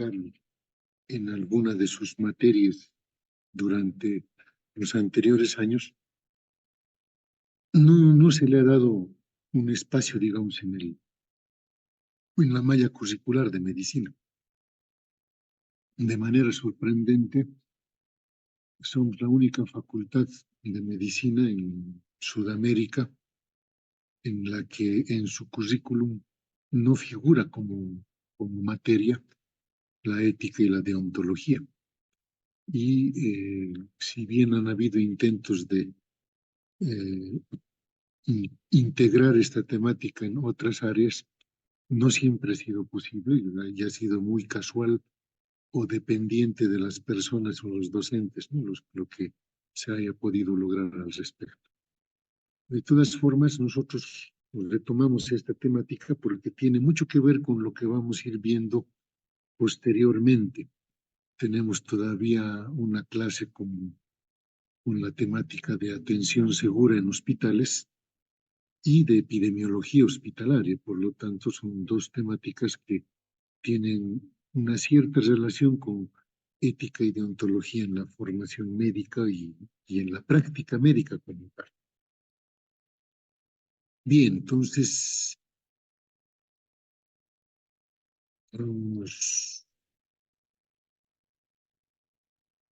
tocar en alguna de sus materias durante los anteriores años, no se le ha dado un espacio, digamos, en la malla curricular de medicina. De manera sorprendente, somos la única facultad de medicina en Sudamérica en la que en su currículum no figura como materia la ética y la deontología. Y si bien han habido intentos de integrar esta temática en otras áreas, no siempre ha sido posible y ha sido muy casual o dependiente de las personas o los docentes, ¿no? Lo que se haya podido lograr al respecto. De todas formas, nosotros retomamos esta temática porque tiene mucho que ver con lo que vamos a ir viendo posteriormente. Tenemos todavía una clase con la temática de atención segura en hospitales y de epidemiología hospitalaria. Por lo tanto, son dos temáticas que tienen una cierta relación con ética y deontología en la formación médica y en la práctica médica como tal. Bien, entonces,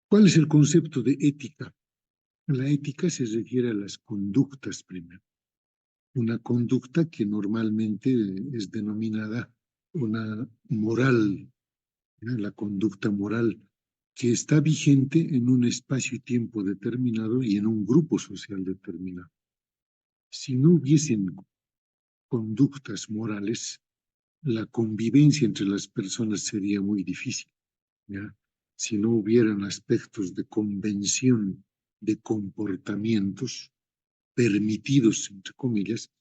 ¿cuál es el concepto de ética? La ética se refiere a las conductas primero. Una conducta que normalmente es denominada una moral, ¿no? La conducta moral que está vigente en un espacio y tiempo determinado y en un grupo social determinado. Si no hubiesen conductas morales, la convivencia entre las personas sería muy difícil, ¿ya? Si no hubieran aspectos de convención de comportamientos permitidos, entre comillas,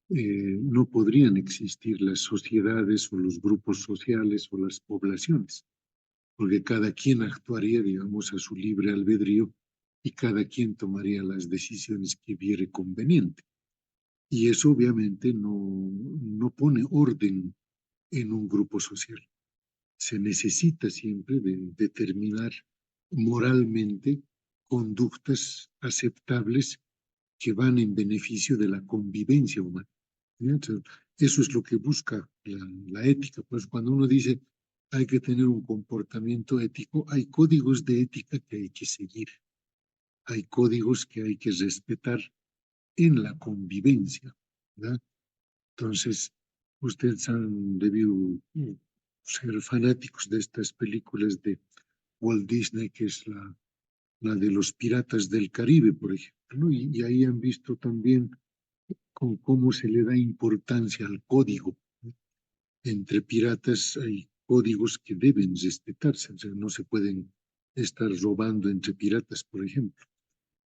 no podrían existir las sociedades o los grupos sociales o las poblaciones, porque cada quien actuaría, digamos, a su libre albedrío y cada quien tomaría las decisiones que viere conveniente. Y eso obviamente no pone orden en un grupo social. Se necesita siempre de determinar moralmente conductas aceptables que van en beneficio de la convivencia humana. Entonces, eso es lo que busca la ética. Pues cuando uno dice hay que tener un comportamiento ético, hay códigos de ética que hay que seguir, hay códigos que hay que respetar en la convivencia, ¿verdad? Entonces, ustedes han debido ser fanáticos de estas películas de Walt Disney, que es la de los piratas del Caribe, por ejemplo, ¿no? Y ahí han visto también cómo se le da importancia al código, ¿no? Entre piratas hay códigos que deben respetarse, o sea, no se pueden estar robando entre piratas, por ejemplo.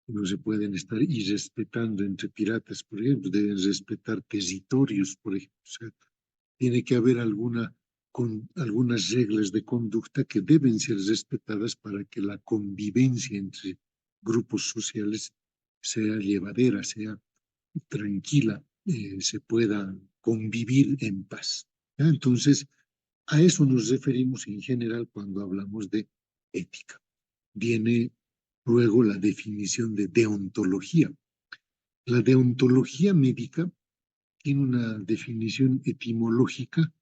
No se pueden estar irrespetando entre piratas, por ejemplo, deben respetar territorios, por ejemplo. O sea, tiene que haber algunas reglas de conducta que deben ser respetadas para que la convivencia entre grupos sociales sea llevadera, sea tranquila, se pueda convivir en paz, ¿ya? Entonces, a eso nos referimos en general cuando hablamos de ética. Viene luego la definición de deontología. La deontología médica tiene una definición etimológica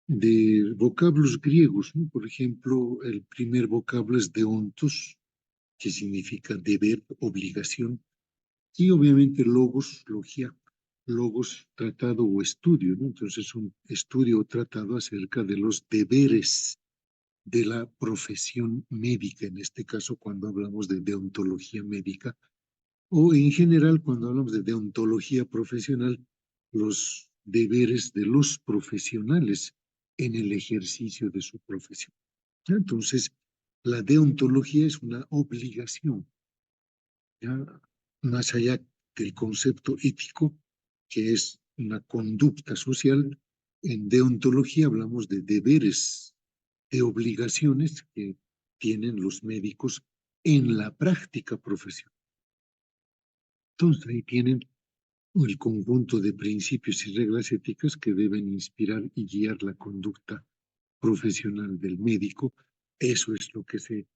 de vocablos griegos, ¿no? Por ejemplo, el primer vocablo es deontos, que significa deber, obligación, y obviamente logos, logia, logos, tratado o estudio, ¿no? Entonces, un estudio o tratado acerca de los deberes de la profesión médica, en este caso cuando hablamos de deontología médica, o en general cuando hablamos de deontología profesional, los deberes de los profesionales en el ejercicio de su profesión. Entonces, la deontología es una obligación, ¿ya? Más allá del concepto ético, que es una conducta social, en deontología hablamos de deberes, de obligaciones que tienen los médicos en la práctica profesional. Entonces, ahí tienen el conjunto de principios y reglas éticas que deben inspirar y guiar la conducta profesional del médico. Eso es lo que se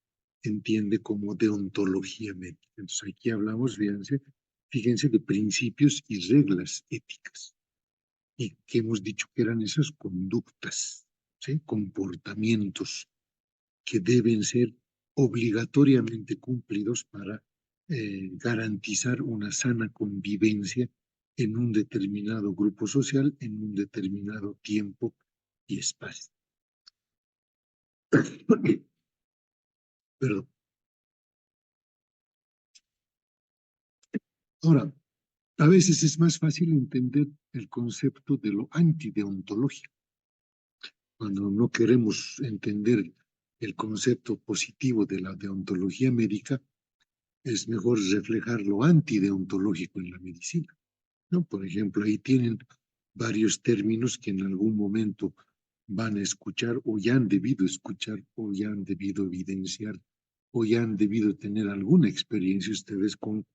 entiende como deontología médica. Entonces aquí hablamos, fíjense, de principios y reglas éticas, y que hemos dicho que eran esas conductas, ¿sí? Comportamientos que deben ser obligatoriamente cumplidos para garantizar una sana convivencia en un determinado grupo social, en un determinado tiempo y espacio. Perdón. Ahora, a veces es más fácil entender el concepto de lo antideontológico. Cuando no queremos entender el concepto positivo de la deontología médica, es mejor reflejar lo antideontológico en la medicina, ¿no? Por ejemplo, ahí tienen varios términos que en algún momento van a escuchar o ya han debido escuchar o ya han debido evidenciar o ya han debido tener alguna experiencia ustedes con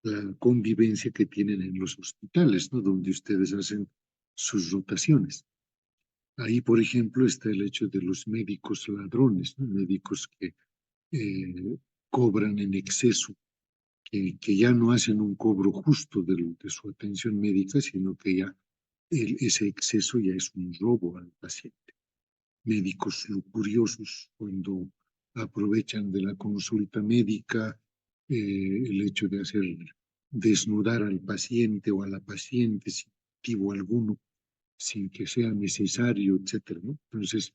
la convivencia que tienen en los hospitales, ¿no? Donde ustedes hacen sus rotaciones. Ahí, por ejemplo, está el hecho de los médicos ladrones, ¿no? Médicos que cobran en exceso, que ya no hacen un cobro justo de su atención médica, sino que ya ese exceso ya es un robo al paciente. Médicos lujuriosos, cuando aprovechan de la consulta médica, el hecho de hacer desnudar al paciente o a la paciente sin motivo alguno, sin que sea necesario, etcétera, ¿no? Entonces,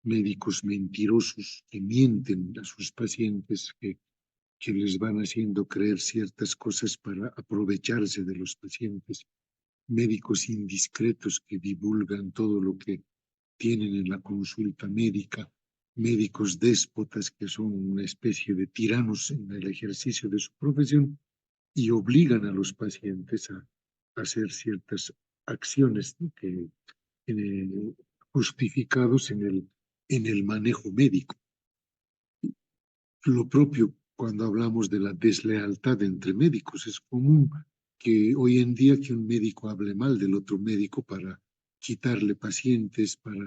médicos mentirosos que mienten a sus pacientes, que les van haciendo creer ciertas cosas para aprovecharse de los pacientes, médicos indiscretos que divulgan todo lo que tienen en la consulta médica, médicos déspotas que son una especie de tiranos en el ejercicio de su profesión y obligan a los pacientes a hacer ciertas acciones, ¿no? que justificados en el manejo médico. Lo propio cuando hablamos de la deslealtad entre médicos. Es común que hoy en día que un médico hable mal del otro médico para quitarle pacientes, para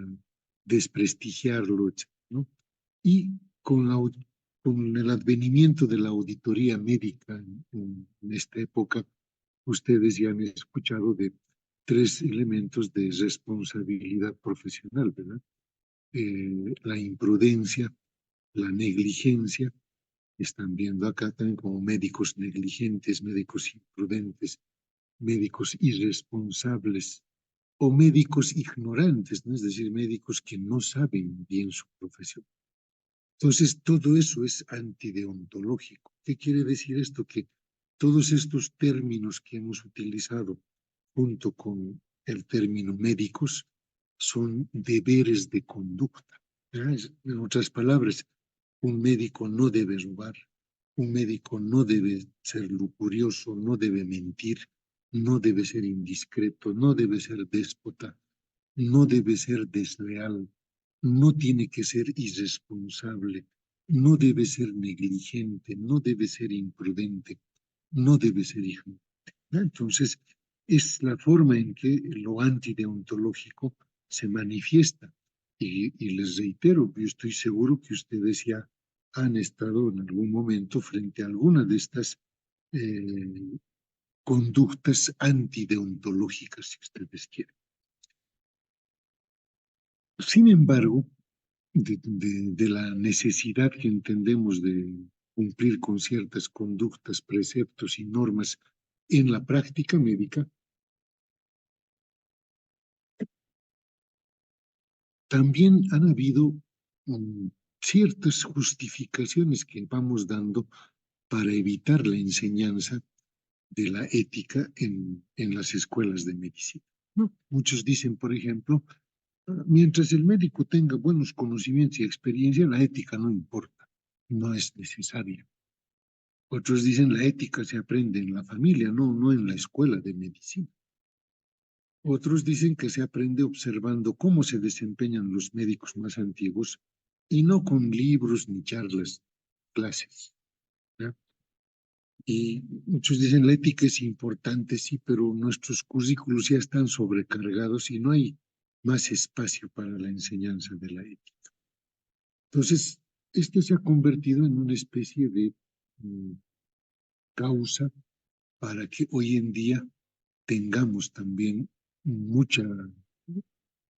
desprestigiarlo, etc., ¿no? Y con, con el advenimiento de la auditoría médica en esta época, ustedes ya han escuchado de tres elementos de responsabilidad profesional, ¿verdad? La imprudencia, la negligencia. Están viendo acá también como médicos negligentes, médicos imprudentes, médicos irresponsables o médicos ignorantes, ¿no? Es decir, médicos que no saben bien su profesión. Entonces, todo eso es antideontológico. ¿Qué quiere decir esto? Que todos estos términos que hemos utilizado junto con el término médicos son deberes de conducta. En otras palabras, un médico no debe robar, un médico no debe ser lujurioso, no debe mentir, no debe ser indiscreto, no debe ser déspota, no debe ser desleal, no tiene que ser irresponsable, no debe ser negligente, no debe ser imprudente, no debe ser ignorante. Entonces, es la forma en que lo antideontológico se manifiesta. Y les reitero, yo estoy seguro que ustedes ya han estado en algún momento frente a alguna de estas conductas antideontológicas, si ustedes quieren. Sin embargo, de la necesidad que entendemos de cumplir con ciertas conductas, preceptos y normas en la práctica médica, también han habido ciertas justificaciones que vamos dando para evitar la enseñanza de la ética en las escuelas de medicina, ¿no? Muchos dicen, por ejemplo, mientras el médico tenga buenos conocimientos y experiencia, la ética no importa, no es necesaria. Otros dicen la ética se aprende en la familia, no en la escuela de medicina. Otros dicen que se aprende observando cómo se desempeñan los médicos más antiguos y no con libros ni charlas, clases, ¿ya? Y muchos dicen la ética es importante, sí, pero nuestros currículos ya están sobrecargados y no hay más espacio para la enseñanza de la ética. Entonces, esto se ha convertido en una especie de causa para que hoy en día tengamos también mucha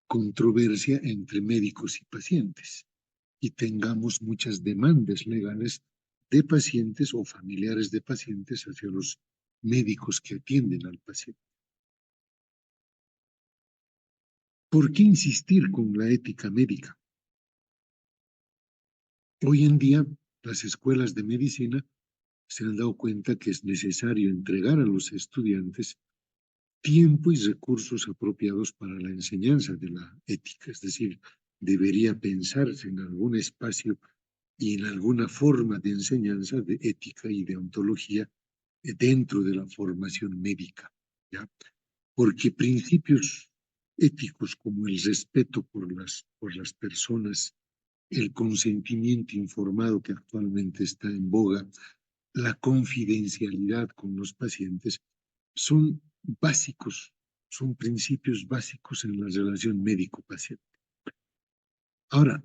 controversia entre médicos y pacientes y tengamos muchas demandas legales de pacientes o familiares de pacientes hacia los médicos que atienden al paciente. ¿Por qué insistir con la ética médica? Hoy en día, las escuelas de medicina se han dado cuenta que es necesario entregar a los estudiantes tiempo y recursos apropiados para la enseñanza de la ética, es decir, debería pensarse en algún espacio y en alguna forma de enseñanza de ética y de ontología dentro de la formación médica, ¿ya? Porque principios éticos como el respeto por las personas, el consentimiento informado que actualmente está en boga, la confidencialidad con los pacientes, son básicos, son principios básicos en la relación médico-paciente. Ahora,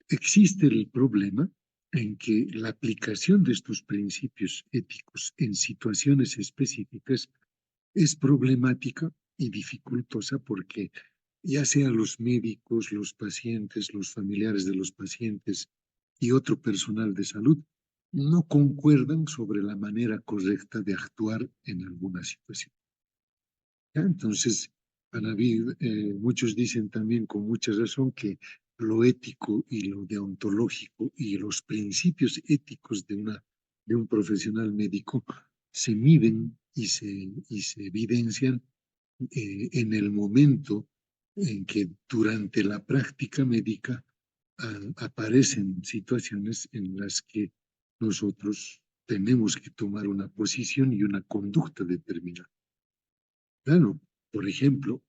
existe el problema en que la aplicación de estos principios éticos en situaciones específicas es problemática y dificultosa porque ya sea los médicos, los pacientes, los familiares de los pacientes y otro personal de salud no concuerdan sobre la manera correcta de actuar en alguna situación. ¿Ya? Entonces, muchos dicen también con mucha razón que lo ético y lo deontológico y los principios éticos de un profesional médico se miden y se evidencian en el momento en que durante la práctica médica aparecen situaciones en las que nosotros tenemos que tomar una posición y una conducta determinada. Claro, por ejemplo,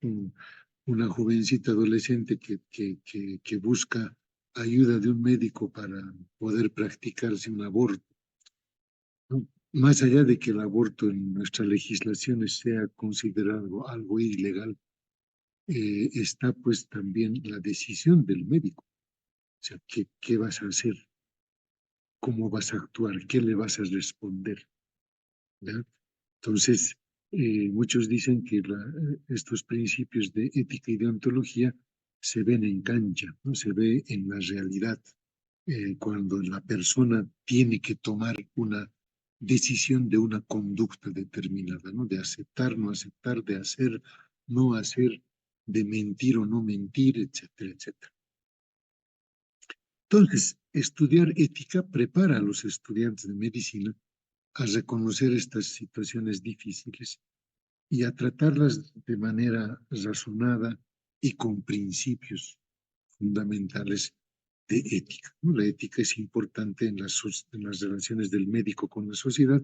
una jovencita adolescente que busca ayuda de un médico para poder practicarse un aborto, ¿no? Más allá de que el aborto en nuestras legislaciones sea considerado algo ilegal, está pues también la decisión del médico. O sea, ¿qué vas a hacer? ¿Cómo vas a actuar? ¿Qué le vas a responder? ¿Ya? Entonces, muchos dicen que estos principios de ética y de ontología se ven en cancha, ¿no? Se ve en la realidad, cuando la persona tiene que tomar una decisión de una conducta determinada, ¿no? De aceptar, no aceptar, de hacer, no hacer, de mentir o no mentir, etcétera, etcétera. Entonces, estudiar ética prepara a los estudiantes de medicina a reconocer estas situaciones difíciles y a tratarlas de manera razonada y con principios fundamentales de ética, ¿no? La ética es importante en en las relaciones del médico con la sociedad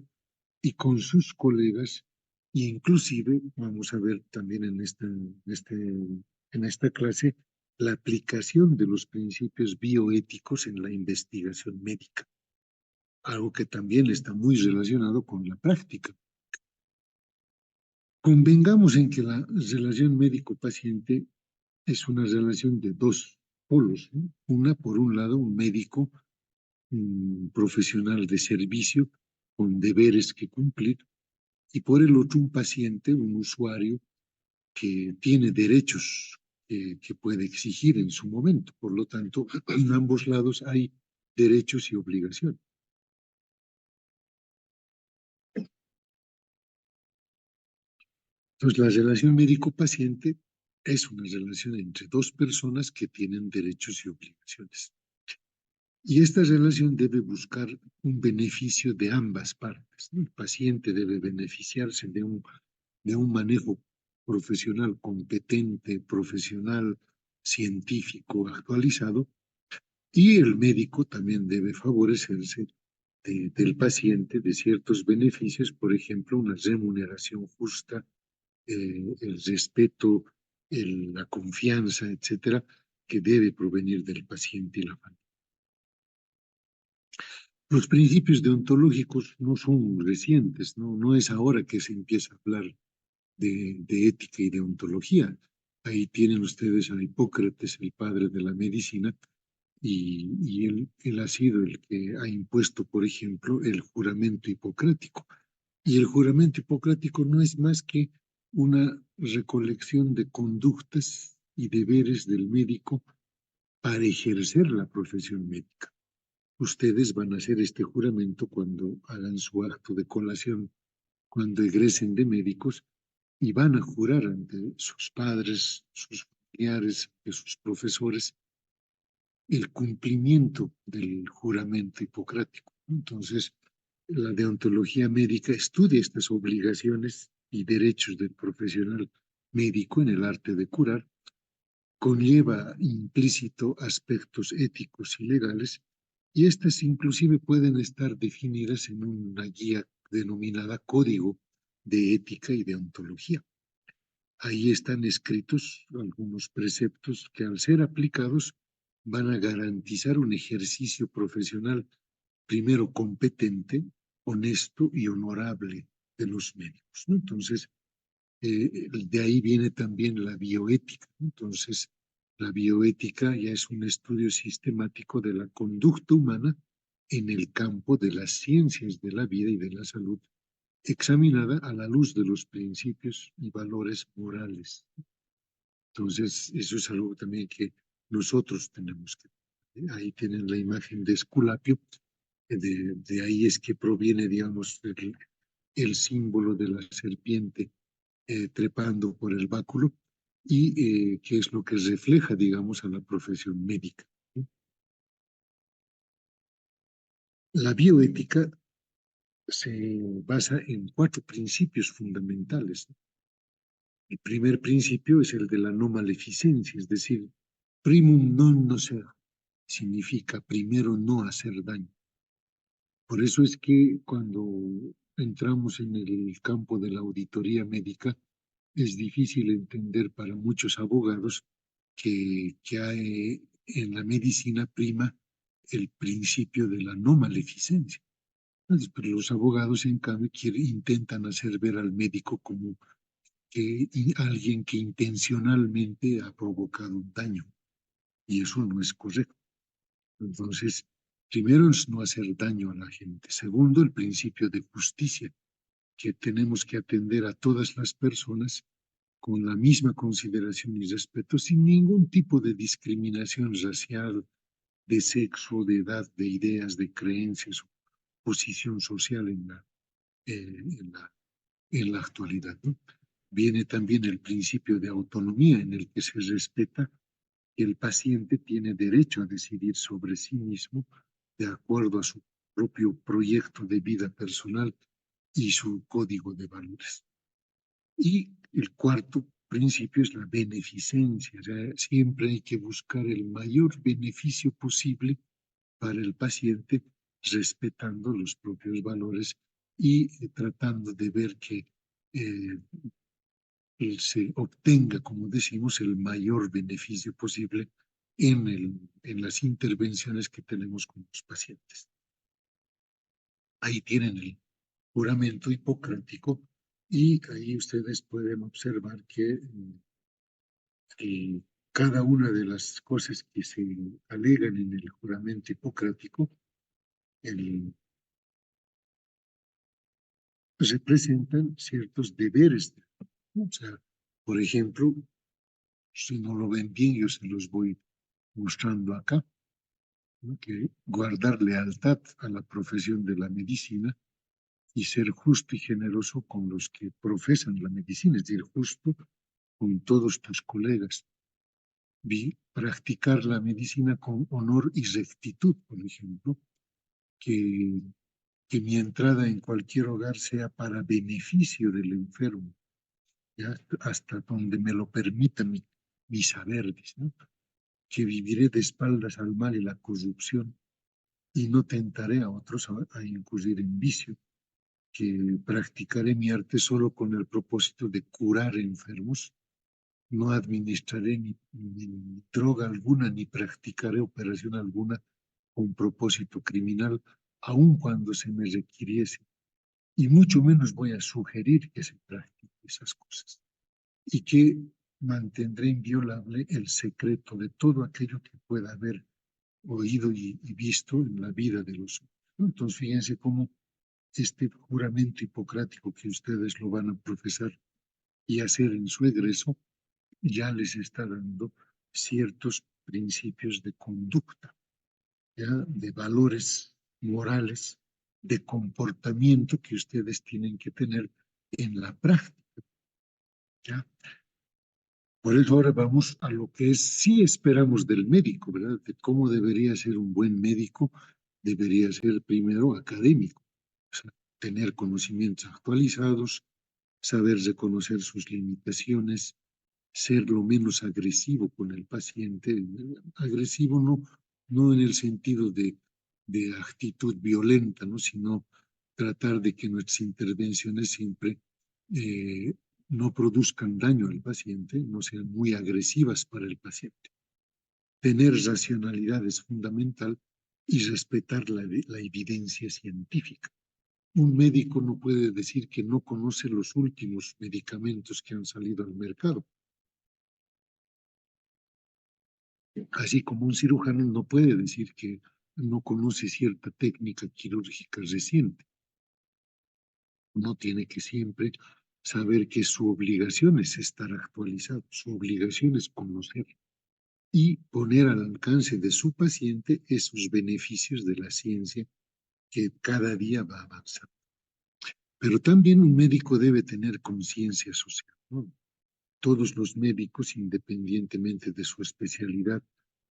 y con sus colegas, e inclusive vamos a ver también en esta clase la aplicación de los principios bioéticos en la investigación médica, algo que también está muy relacionado con la práctica. Convengamos en que la relación médico-paciente es una relación de dos polos, ¿no? Una, por un lado, un médico, un profesional de servicio con deberes que cumplir, y por el otro, un paciente, un usuario que tiene derechos que puede exigir en su momento. Por lo tanto, en ambos lados hay derechos y obligaciones. Entonces, la relación médico-paciente es una relación entre dos personas que tienen derechos y obligaciones. Y esta relación debe buscar un beneficio de ambas partes, ¿no? El paciente debe beneficiarse de un manejo profesional competente, profesional, científico, actualizado, y el médico también debe favorecerse del paciente de ciertos beneficios, por ejemplo, una remuneración justa, el respeto, la confianza, etcétera, que debe provenir del paciente y la familia. Los principios deontológicos no son recientes, ¿no? No es ahora que se empieza a hablar de ética y de ontología. Ahí tienen ustedes a Hipócrates, el padre de la medicina, y él ha sido el que ha impuesto, por ejemplo, el juramento hipocrático. Y el juramento hipocrático no es más que una recolección de conductas y deberes del médico para ejercer la profesión médica. Ustedes van a hacer este juramento cuando hagan su acto de colación, cuando egresen de médicos, y van a jurar ante sus padres, sus familiares, sus profesores, el cumplimiento del juramento hipocrático. Entonces, la deontología médica estudia estas obligaciones y derechos del profesional médico en el arte de curar, conlleva implícito aspectos éticos y legales, y estas inclusive pueden estar definidas en una guía denominada Código de Ética y Deontología. Ahí están escritos algunos preceptos que, al ser aplicados, van a garantizar un ejercicio profesional primero competente, honesto y honorable de los médicos, ¿no? Entonces, de ahí viene también la bioética. Entonces, la bioética ya es un estudio sistemático de la conducta humana en el campo de las ciencias de la vida y de la salud, examinada a la luz de los principios y valores morales. Entonces, eso es algo también que nosotros tenemos que... Ahí tienen la imagen de Esculapio, de ahí es que proviene, digamos, el símbolo de la serpiente trepando por el báculo, y que es lo que refleja, digamos, a la profesión médica. La bioética se basa en 4 principios fundamentales. El primer principio es el de la no maleficencia, es decir, primum non nocere, significa primero no hacer daño. Por eso es que cuando entramos en el campo de la auditoría médica, es difícil entender para muchos abogados que hay, en la medicina prima el principio de la no maleficencia. Entonces, pero los abogados, en cambio, intentan hacer ver al médico como alguien que intencionalmente ha provocado un daño, y eso no es correcto. Entonces, primero es no hacer daño a la gente. Segundo, el principio de justicia, que tenemos que atender a todas las personas con la misma consideración y respeto, sin ningún tipo de discriminación racial, de sexo, de edad, de ideas, de creencias, posición social en la, en la actualidad, ¿no? Viene también el principio de autonomía, en el que se respeta que el paciente tiene derecho a decidir sobre sí mismo de acuerdo a su propio proyecto de vida personal y su código de valores. Y el cuarto principio es la beneficencia. O sea, siempre hay que buscar el mayor beneficio posible para el paciente, respetando los propios valores y tratando de ver que eh, se obtenga, como decimos, el mayor beneficio posible en las intervenciones que tenemos con los pacientes. Ahí tienen el juramento hipocrático, y ahí ustedes pueden observar que cada una de las cosas que se alegan en el juramento hipocrático representan ciertos deberes. O sea, por ejemplo, si no lo ven bien, yo se los voy mostrando acá, ¿no? Que guardar lealtad a la profesión de la medicina y ser justo y generoso con los que profesan la medicina, es decir, justo con todos tus colegas. Practicar la medicina con honor y rectitud, por ejemplo, que, que mi entrada en cualquier hogar sea para beneficio del enfermo, ¿ya? Hasta donde me lo permita mi saber, ¿no? Que viviré de espaldas al mal y la corrupción, y no tentaré a otros a incurrir en vicio, que practicaré mi arte solo con el propósito de curar enfermos, no administraré ni droga alguna, ni practicaré operación alguna con propósito criminal, aun cuando se me requiriese, y mucho menos voy a sugerir que se practiquen esas cosas. Y que mantendrá inviolable el secreto de todo aquello que pueda haber oído y visto en la vida de los hombres, ¿no? Entonces, fíjense cómo este juramento hipocrático que ustedes lo van a profesar y hacer en su egreso ya les está dando ciertos principios de conducta, ¿ya? De valores morales, de comportamiento que ustedes tienen que tener en la práctica, ¿ya? Por eso ahora vamos a lo que es, sí esperamos del médico, ¿verdad? De cómo debería ser un buen médico, debería ser primero académico, o sea, tener conocimientos actualizados, saber reconocer sus limitaciones, ser lo menos agresivo con el paciente. Agresivo no en el sentido de actitud violenta, ¿no? Sino tratar de que nuestras intervenciones siempre eh, no produzcan daño al paciente, no sean muy agresivas para el paciente. Tener racionalidad es fundamental y respetar la evidencia científica. Un médico no puede decir que no conoce los últimos medicamentos que han salido al mercado, así como un cirujano no puede decir que no conoce cierta técnica quirúrgica reciente. Uno tiene que siempre saber que su obligación es estar actualizado, su obligación es conocer y poner al alcance de su paciente esos beneficios de la ciencia que cada día va avanzando. Pero también un médico debe tener conciencia social, ¿no? Todos los médicos, independientemente de su especialidad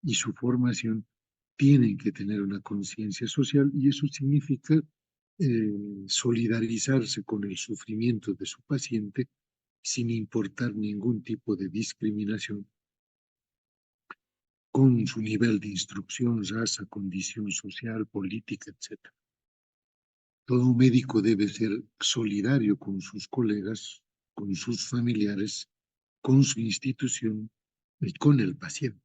y su formación, tienen que tener una conciencia social y eso significa solidarizarse con el sufrimiento de su paciente sin importar ningún tipo de discriminación con su nivel de instrucción, raza, condición social, política, etc. Todo médico debe ser solidario con sus colegas, con sus familiares, con su institución y con el paciente.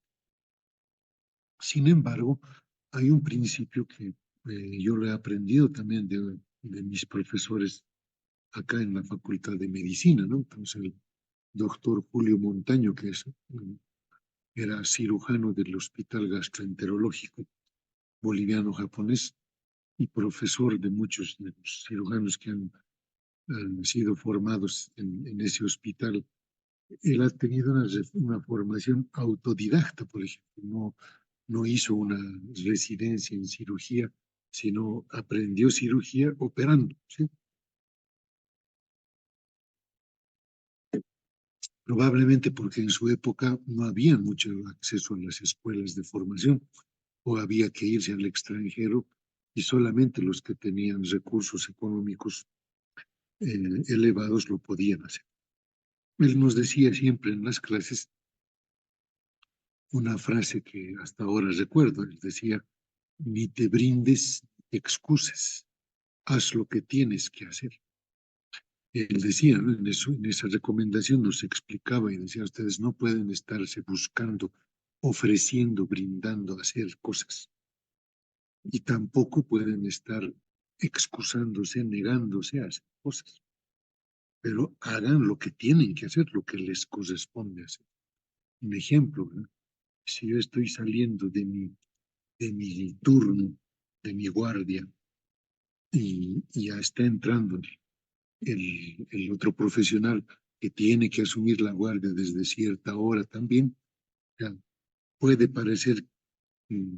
Sin embargo, hay un principio que yo lo he aprendido también de mis profesores acá en la Facultad de Medicina, ¿no? Entonces, el doctor Julio Montaño, que era cirujano del Hospital Gastroenterológico Boliviano-Japonés y profesor de muchos de los cirujanos que han sido formados en ese hospital. Él ha tenido una formación autodidacta, por ejemplo, no hizo una residencia en cirugía, sino aprendió cirugía operando, ¿sí? Probablemente porque en su época no había mucho acceso a las escuelas de formación o había que irse al extranjero y solamente los que tenían recursos económicos elevados lo podían hacer. Él nos decía siempre en las clases una frase que hasta ahora recuerdo. Él decía, ni te brindes excusas, haz lo que tienes que hacer. Él decía, ¿no? En esa recomendación nos explicaba y decía, ustedes no pueden estarse buscando, ofreciendo, brindando, hacer cosas. Y tampoco pueden estar excusándose, negándose a hacer cosas. Pero hagan lo que tienen que hacer, lo que les corresponde hacer. Un ejemplo, ¿no? Si yo estoy saliendo de mi turno, de mi guardia, y ya está entrando el otro profesional que tiene que asumir la guardia desde cierta hora también, ya puede parecer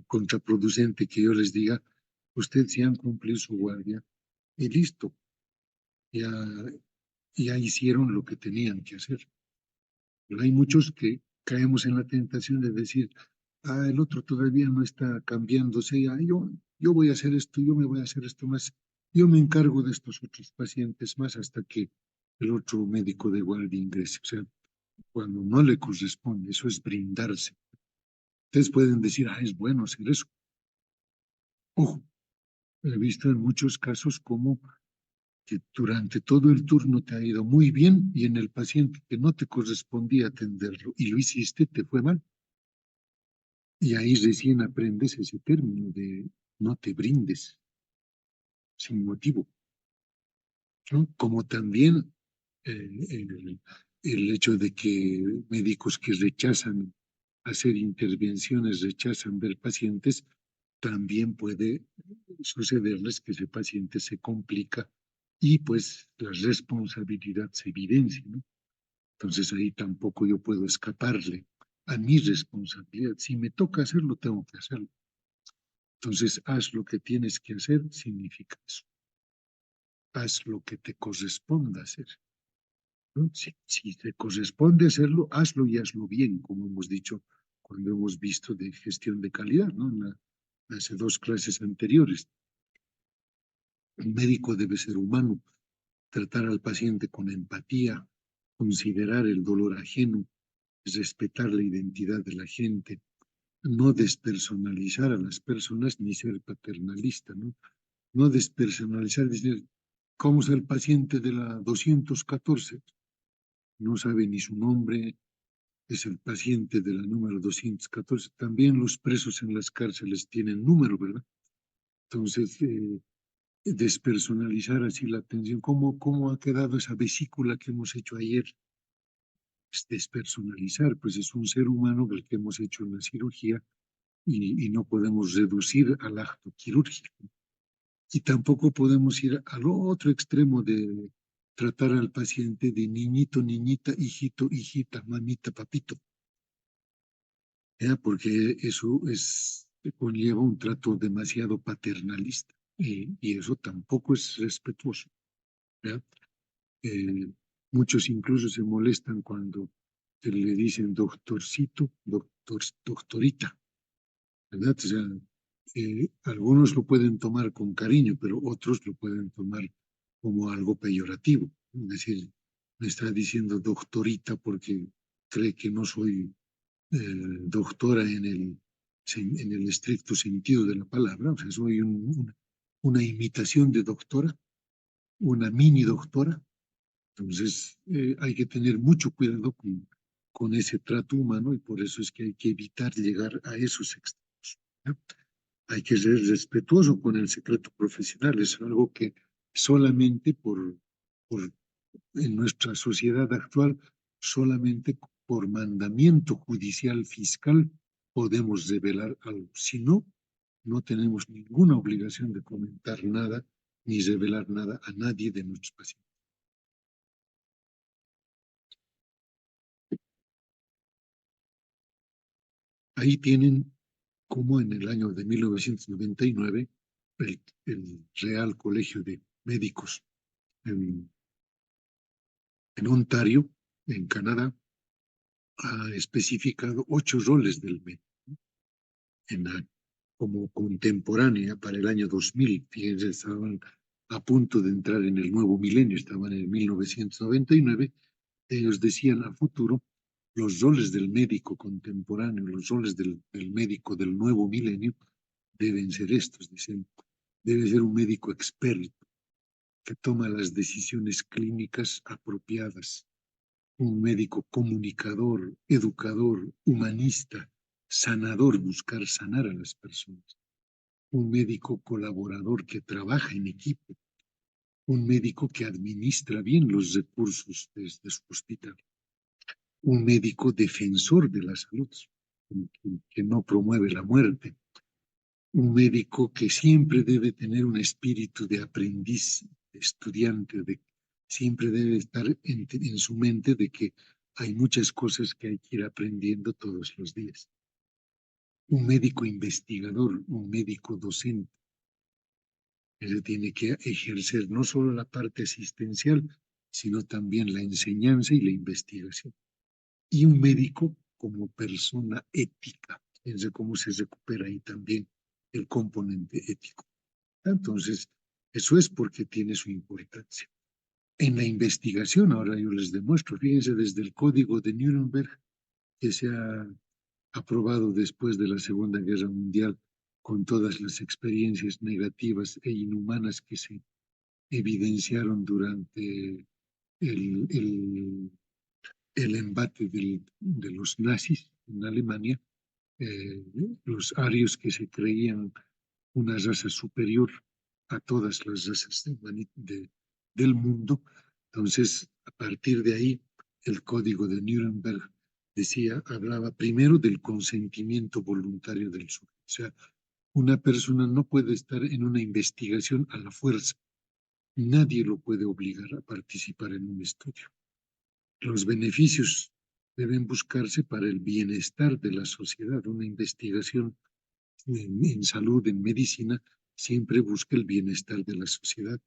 contraproducente que yo les diga, usted si han cumplido su guardia y listo, ya, ya hicieron lo que tenían que hacer. Pero hay muchos que caemos en la tentación de decir, el otro todavía no está cambiándose, yo voy a hacer esto, yo me voy a hacer esto más, yo me encargo de estos otros pacientes más hasta que el otro médico de guardia ingrese. O sea, cuando no le corresponde, eso es brindarse. Ustedes pueden decir, es bueno hacer eso. Ojo, he visto en muchos casos como que durante todo el turno te ha ido muy bien y en el paciente que no te correspondía atenderlo y lo hiciste, te fue mal. Y ahí recién aprendes ese término de no te brindes sin motivo, ¿no? Como también el hecho de que médicos que rechazan hacer intervenciones, rechazan ver pacientes, también puede sucederles que ese paciente se complica y pues la responsabilidad se evidencia, ¿no? Entonces ahí tampoco yo puedo escaparle a mi responsabilidad. Si me toca hacerlo, tengo que hacerlo. Entonces, haz lo que tienes que hacer, significa eso. Haz lo que te corresponda hacer, ¿no? Si te corresponde hacerlo, hazlo y hazlo bien, como hemos dicho cuando hemos visto de gestión de calidad, ¿no? Hace dos clases anteriores. El médico debe ser humano, tratar al paciente con empatía, considerar el dolor ajeno, respetar la identidad de la gente, no despersonalizar a las personas ni ser paternalista, ¿no? No despersonalizar, decir, ¿cómo es el paciente de la 214? No sabe ni su nombre, es el paciente de la número 214. También los presos en las cárceles tienen número, ¿verdad? Entonces, despersonalizar así la atención. ¿Cómo ha quedado esa vesícula que hemos hecho ayer? Es despersonalizar, pues es un ser humano el que hemos hecho una cirugía y no podemos reducir al acto quirúrgico. Y tampoco podemos ir al otro extremo de tratar al paciente de niñito, niñita, hijito, hijita, mamita, papito, ¿ya? Porque eso conlleva un trato demasiado paternalista y eso tampoco es respetuoso, ¿ya? Eh, Muchos incluso se molestan cuando le dicen doctorcito, doctorita, ¿verdad? O sea, algunos lo pueden tomar con cariño, pero otros lo pueden tomar como algo peyorativo. Es decir, me está diciendo doctorita porque cree que no soy doctora en el estricto sentido de la palabra, o sea, soy una imitación de doctora, una mini doctora. Entonces, hay que tener mucho cuidado con ese trato humano y por eso es que hay que evitar llegar a esos extremos, ¿no? Hay que ser respetuoso con el secreto profesional, es algo que solamente por en nuestra sociedad actual, solamente por mandamiento judicial fiscal podemos revelar algo. Si no, no tenemos ninguna obligación de comentar nada ni revelar nada a nadie de nuestros pacientes. Ahí tienen como en el año de 1999 el Real Colegio de Médicos en, en Ontario, en Canadá, ha especificado 8 roles del médico en como contemporánea para el año 2000. Fíjense, estaban a punto de entrar en el nuevo milenio, estaban en 1999. Ellos decían a futuro, los roles del médico contemporáneo, los roles del médico del nuevo milenio deben ser estos, dicen, debe ser un médico experto que toma las decisiones clínicas apropiadas, un médico comunicador, educador, humanista, sanador, buscar sanar a las personas, un médico colaborador que trabaja en equipo, un médico que administra bien los recursos de su hospital, un médico defensor de la salud, que no promueve la muerte, un médico que siempre debe tener un espíritu de aprendiz, de estudiante, siempre debe estar en su mente de que hay muchas cosas que hay que ir aprendiendo todos los días. Un médico investigador, un médico docente, que se tiene que ejercer no solo la parte asistencial, sino también la enseñanza y la investigación. Y un médico como persona ética, fíjense cómo se recupera ahí también el componente ético. Entonces, eso es porque tiene su importancia. En la investigación, ahora yo les demuestro, fíjense, desde el código de Nuremberg, que se ha aprobado después de la Segunda Guerra Mundial, con todas las experiencias negativas e inhumanas que se evidenciaron durante el, el, el embate de los nazis en Alemania, eh, los arios que se creían una raza superior a todas las razas del mundo. Entonces, a partir de ahí, el código de Nuremberg hablaba primero del consentimiento voluntario del sujeto. O sea, una persona no puede estar en una investigación a la fuerza. Nadie lo puede obligar a participar en un estudio. Los beneficios deben buscarse para el bienestar de la sociedad. Una investigación en salud, en medicina, siempre busca el bienestar de la sociedad.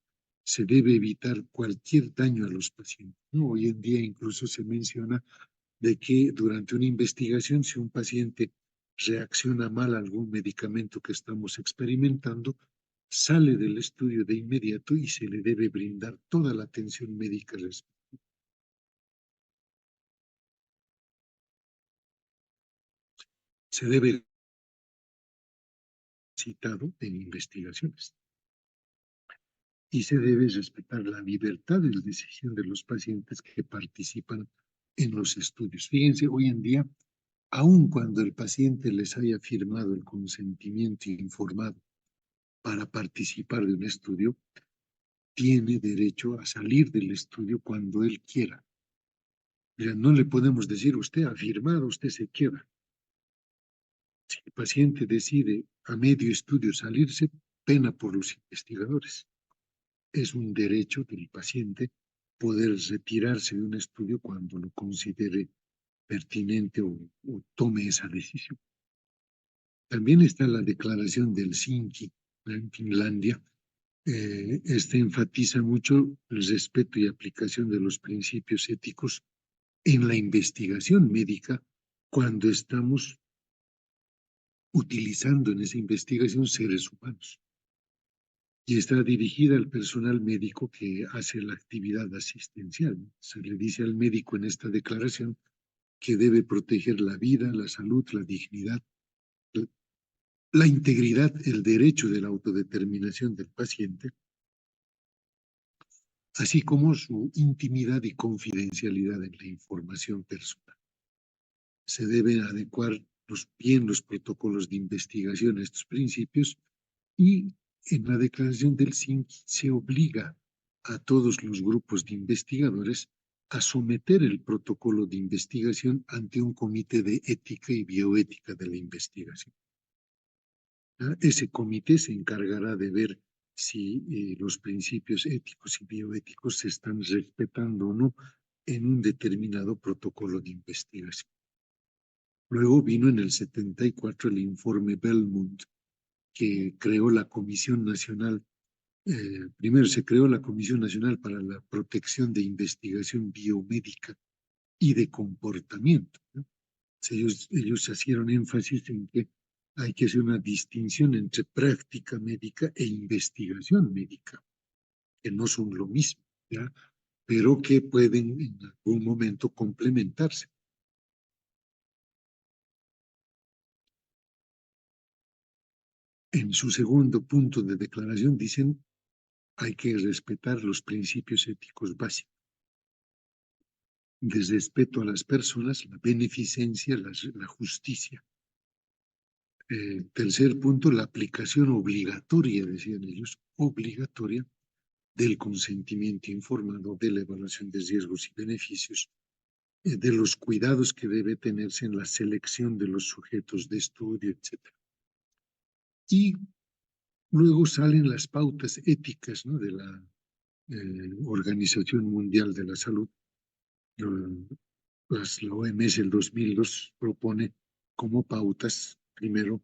Se debe evitar cualquier daño a los pacientes, ¿no? Hoy en día incluso se menciona de que durante una investigación, si un paciente reacciona mal a algún medicamento que estamos experimentando, sale del estudio de inmediato y se le debe brindar toda la atención médica. Se debe citado en investigaciones y se debe respetar la libertad de decisión de los pacientes que participan en los estudios. Fíjense, hoy en día, aun cuando el paciente les haya firmado el consentimiento informado para participar de un estudio, tiene derecho a salir del estudio cuando él quiera. Ya no le podemos decir, usted ha firmado, usted se queda. Si el paciente decide a medio estudio salirse, pena por los investigadores. Es un derecho del paciente poder retirarse de un estudio cuando lo considere pertinente o tome esa decisión. También está la declaración del Helsinki en Finlandia. Este enfatiza mucho el respeto y aplicación de los principios éticos en la investigación médica cuando estamos utilizando en esa investigación seres humanos. Y está dirigida al personal médico que hace la actividad asistencial. Se le dice al médico en esta declaración que debe proteger la vida, la salud, la dignidad, la integridad, el derecho de la autodeterminación del paciente, así como su intimidad y confidencialidad en la información personal. Se deben adecuar bien los protocolos de investigación a estos principios y en la declaración del Helsinki se obliga a todos los grupos de investigadores a someter el protocolo de investigación ante un comité de ética y bioética de la investigación. Ese comité se encargará de ver si los principios éticos y bioéticos se están respetando o no en un determinado protocolo de investigación. Luego vino en el 74 el informe Belmont, que creó la Comisión Nacional. Primero se creó la Comisión Nacional para la Protección de Investigación Biomédica y de Comportamiento, ¿no? Ellos hicieron énfasis en que hay que hacer una distinción entre práctica médica e investigación médica, que no son lo mismo, ¿ya? Pero que pueden en algún momento complementarse. En su segundo punto de declaración dicen hay que respetar los principios éticos básicos de respeto a las personas, la beneficencia, la justicia. Tercer punto, la aplicación obligatoria, decían ellos, obligatoria del consentimiento informado, de la evaluación de riesgos y beneficios, de los cuidados que debe tenerse en la selección de los sujetos de estudio, etc. Y luego salen las pautas éticas, ¿no?, de la Organización Mundial de la Salud. La OMS el 2002 propone como pautas, primero,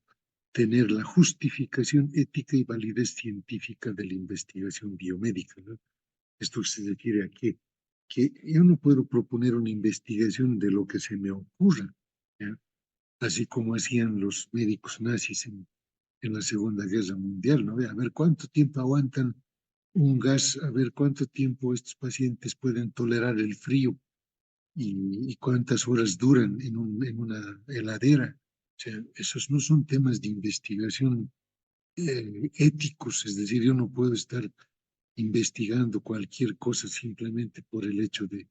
tener la justificación ética y validez científica de la investigación biomédica, ¿no? Esto se refiere a que yo no puedo proponer una investigación de lo que se me ocurra, ¿ya? Así como hacían los médicos nazis en la Segunda Guerra Mundial, ¿no? A ver cuánto tiempo aguantan un gas, a ver cuánto tiempo estos pacientes pueden tolerar el frío y cuántas horas duran en una heladera. O sea, esos no son temas de investigación éticos, es decir, yo no puedo estar investigando cualquier cosa simplemente por el hecho de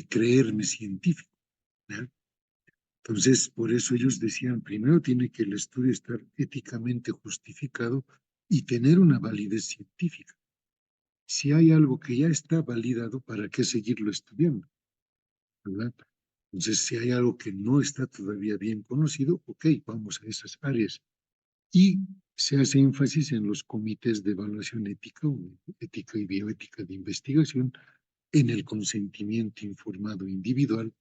creerme científico, ¿ya? Entonces, por eso ellos decían, primero tiene que el estudio estar éticamente justificado y tener una validez científica. Si hay algo que ya está validado, ¿para qué seguirlo estudiando? ¿verdad? Entonces, si hay algo que no está todavía bien conocido, ok, vamos a esas áreas. Y se hace énfasis en los comités de evaluación ética, o ética y bioética de investigación, en el consentimiento informado individual,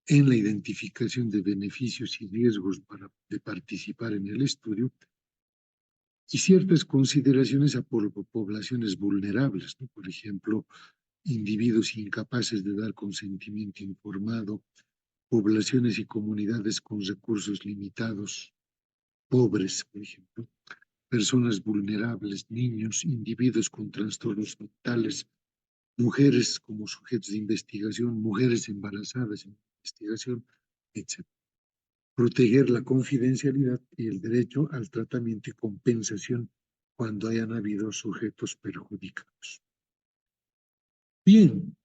en la identificación de beneficios y riesgos de participar en el estudio, y ciertas consideraciones a poblaciones vulnerables, ¿no? Por ejemplo, individuos incapaces de dar consentimiento informado, poblaciones y comunidades con recursos limitados, pobres, por ejemplo, personas vulnerables, niños, individuos con trastornos mentales, mujeres como sujetos de investigación, mujeres embarazadas en investigación, etc. Proteger la confidencialidad y el derecho al tratamiento y compensación cuando hayan habido sujetos perjudicados. Bien,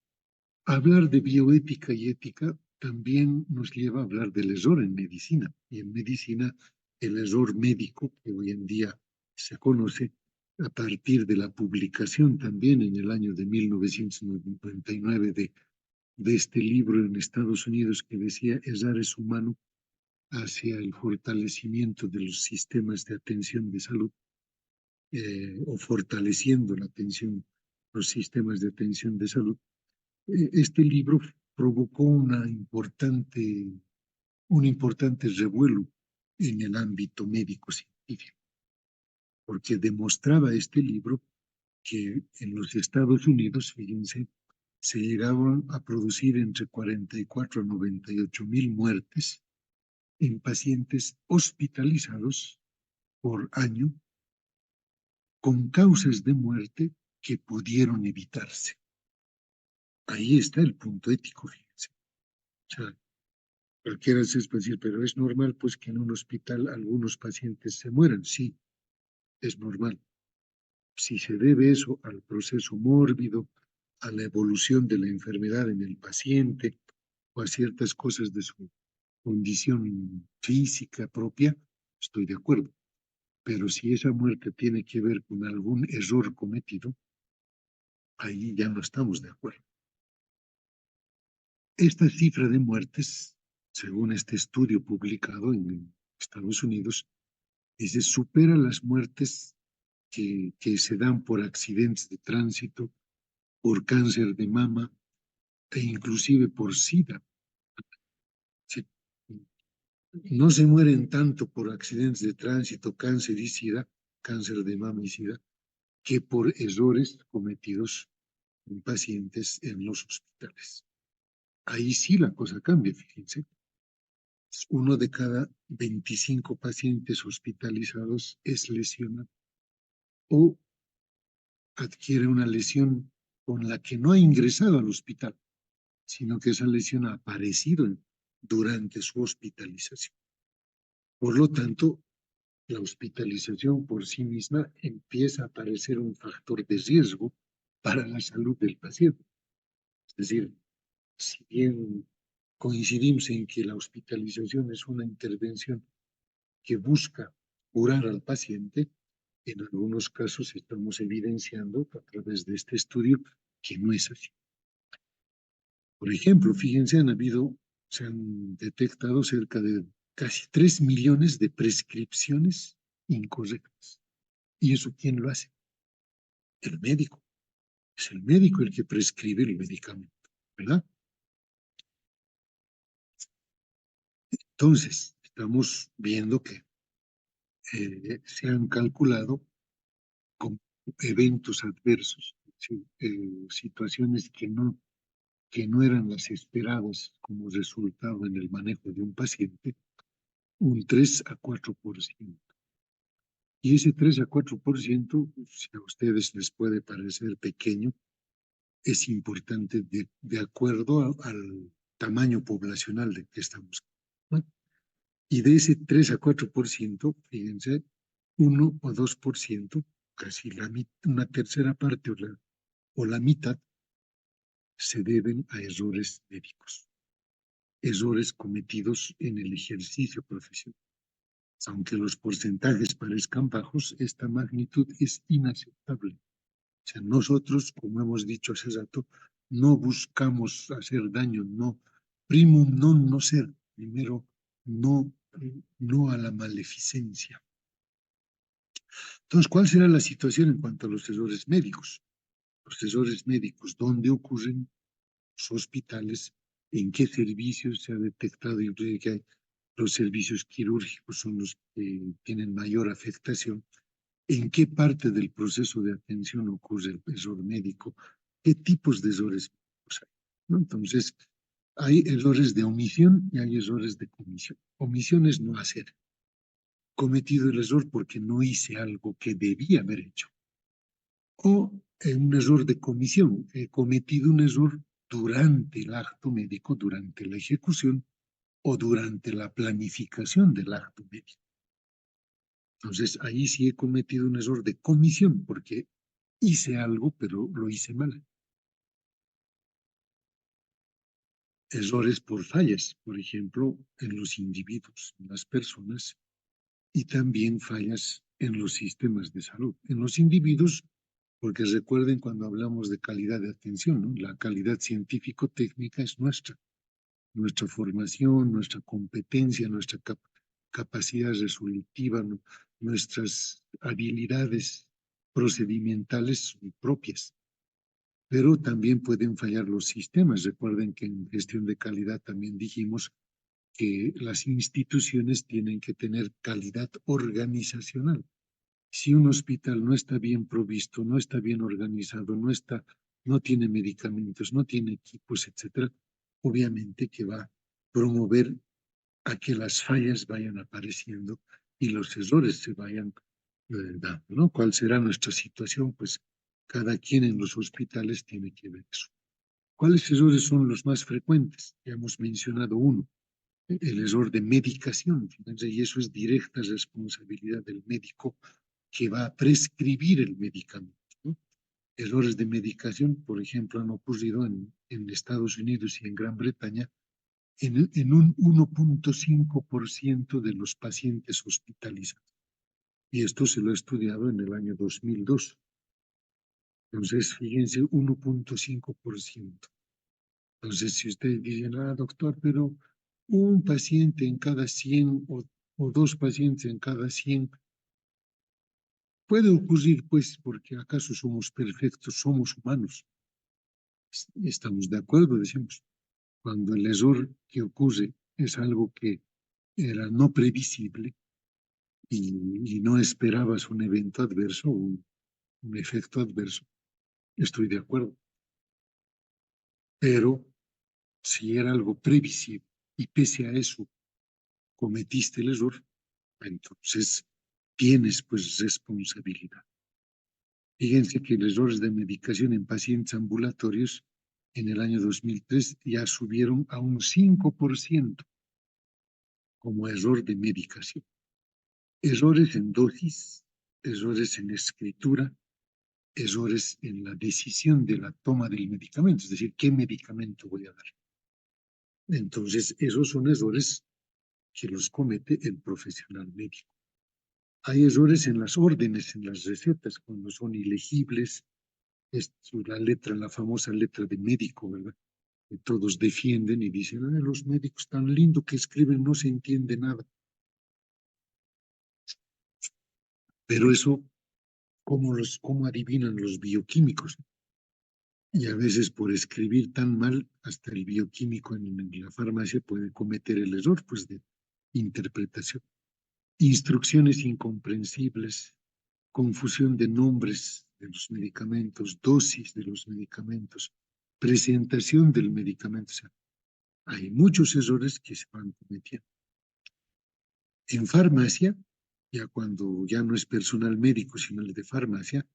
hablar de bioética y ética también nos lleva a hablar del error en medicina. Y en medicina, el error médico, que hoy en día se conoce a partir de la publicación también en el año de 1999 de este libro en Estados Unidos que decía errar es humano, hacia el fortalecimiento de los sistemas de atención de salud, o fortaleciendo la atención, los sistemas de atención de salud. Este libro provocó un importante revuelo en el ámbito médico-científico, porque demostraba este libro que en los Estados Unidos, fíjense, se llegaban a producir entre 44 a 98,000 muertes en pacientes hospitalizados por año con causas de muerte que pudieron evitarse. Ahí está el punto ético, fíjense. O sea, cualquiera se puede decir, pero es normal pues que en un hospital algunos pacientes se mueran. Sí, es normal. Si se debe eso al proceso mórbido, a la evolución de la enfermedad en el paciente o a ciertas cosas de su condición física propia, estoy de acuerdo. Pero si esa muerte tiene que ver con algún error cometido, ahí ya no estamos de acuerdo. Esta cifra de muertes, según este estudio publicado en Estados Unidos, supera las muertes que se dan por accidentes de tránsito, por cáncer de mama e inclusive por SIDA. Sí, no se mueren tanto por accidentes de tránsito, cáncer y SIDA, cáncer de mama y SIDA, que por errores cometidos en pacientes en los hospitales. Ahí sí la cosa cambia, fíjense. Uno de cada 25 pacientes hospitalizados es lesionado o adquiere una lesión con la que no ha ingresado al hospital, sino que esa lesión ha aparecido durante su hospitalización. Por lo tanto, la hospitalización por sí misma empieza a parecer un factor de riesgo para la salud del paciente. Es decir, si bien coincidimos en que la hospitalización es una intervención que busca curar al paciente, en algunos casos estamos evidenciando a través de este estudio que no es así. Por ejemplo, fíjense, se han detectado cerca de casi 3 millones de prescripciones incorrectas. ¿Y eso quién lo hace? El médico. Es el médico el que prescribe el medicamento, ¿verdad? Entonces, estamos viendo que se han calculado como eventos adversos, situaciones que no eran las esperadas como resultado en el manejo de un paciente, un 3 a 4%. Y ese 3 a 4%, si a ustedes les puede parecer pequeño, es importante de acuerdo al tamaño poblacional de que estamos. ¿No? Y de ese 3 a 4%, fíjense, 1 o 2%, casi una tercera parte o la mitad, se deben a errores médicos, errores cometidos en el ejercicio profesional. Aunque los porcentajes parezcan bajos, esta magnitud es inaceptable. O sea, nosotros, como hemos dicho hace rato, no buscamos hacer daño, no primum non nocere, primero no a la maleficencia. Entonces, ¿cuál será la situación en cuanto a los errores médicos? Los errores médicos, ¿dónde ocurren? Los hospitales, ¿en qué servicios se ha detectado? Incluso que hay los servicios quirúrgicos son los que tienen mayor afectación. ¿En qué parte del proceso de atención ocurre el error médico? ¿Qué tipos de errores hay? ¿No? Entonces, hay errores de omisión y hay errores de comisión. Omisión es no hacer. Cometido el error porque no hice algo que debía haber hecho. O un error de comisión. He cometido un error durante el acto médico, durante la ejecución o durante la planificación del acto médico. Entonces, ahí sí he cometido un error de comisión porque hice algo, pero lo hice mal. Errores por fallas, por ejemplo, en los individuos, en las personas, y también fallas en los sistemas de salud. En los individuos, porque recuerden cuando hablamos de calidad de atención, ¿no? La calidad científico-técnica es nuestra formación, nuestra competencia, nuestra capacidad resolutiva, ¿no? Nuestras habilidades procedimentales son propias, pero también pueden fallar los sistemas. Recuerden que en gestión de calidad también dijimos que las instituciones tienen que tener calidad organizacional. Si un hospital no está bien provisto, no está bien organizado, no tiene medicamentos, no tiene equipos, etcétera, obviamente que va a promover a que las fallas vayan apareciendo y los errores se vayan dando, ¿no? ¿Cuál será nuestra situación? Pues cada quien en los hospitales tiene que ver eso. ¿Cuáles errores son los más frecuentes? Ya hemos mencionado uno, el error de medicación, fíjense, y eso es directa responsabilidad del médico que va a prescribir el medicamento, ¿no? Errores de medicación, por ejemplo, han ocurrido en Estados Unidos y en Gran Bretaña en un 1.5% de los pacientes hospitalizados. Y esto se lo he estudiado en el año 2002. Entonces, fíjense, 1.5%. Entonces, si ustedes dicen, doctor, pero un paciente en cada 100 o dos pacientes en cada 100, puede ocurrir, pues, porque acaso somos perfectos, somos humanos. Estamos de acuerdo, decimos. Cuando el error que ocurre es algo que era no previsible y no esperabas un evento adverso, un efecto adverso, estoy de acuerdo. Pero si era algo previsible y pese a eso cometiste el error, entonces tienes pues responsabilidad. Fíjense que los errores de medicación en pacientes ambulatorios en el año 2003 ya subieron a un 5% como error de medicación. Errores en dosis, errores en escritura, errores en la decisión de la toma del medicamento, es decir, ¿qué medicamento voy a dar? Entonces, esos son errores que los comete el profesional médico. Hay errores en las órdenes, en las recetas, cuando son ilegibles, es la famosa letra de médico, ¿verdad? Que todos defienden y dicen, los médicos tan lindo que escriben, no se entiende nada. Pero eso, ¿cómo adivinan los bioquímicos? Y a veces por escribir tan mal, hasta el bioquímico en la farmacia puede cometer el error, pues, de interpretación. Instrucciones incomprensibles, confusión de nombres de los medicamentos, dosis de los medicamentos, presentación del medicamento. O sea, hay muchos errores que se van cometiendo. En farmacia, ya cuando ya no es personal médico, sino el de farmacia,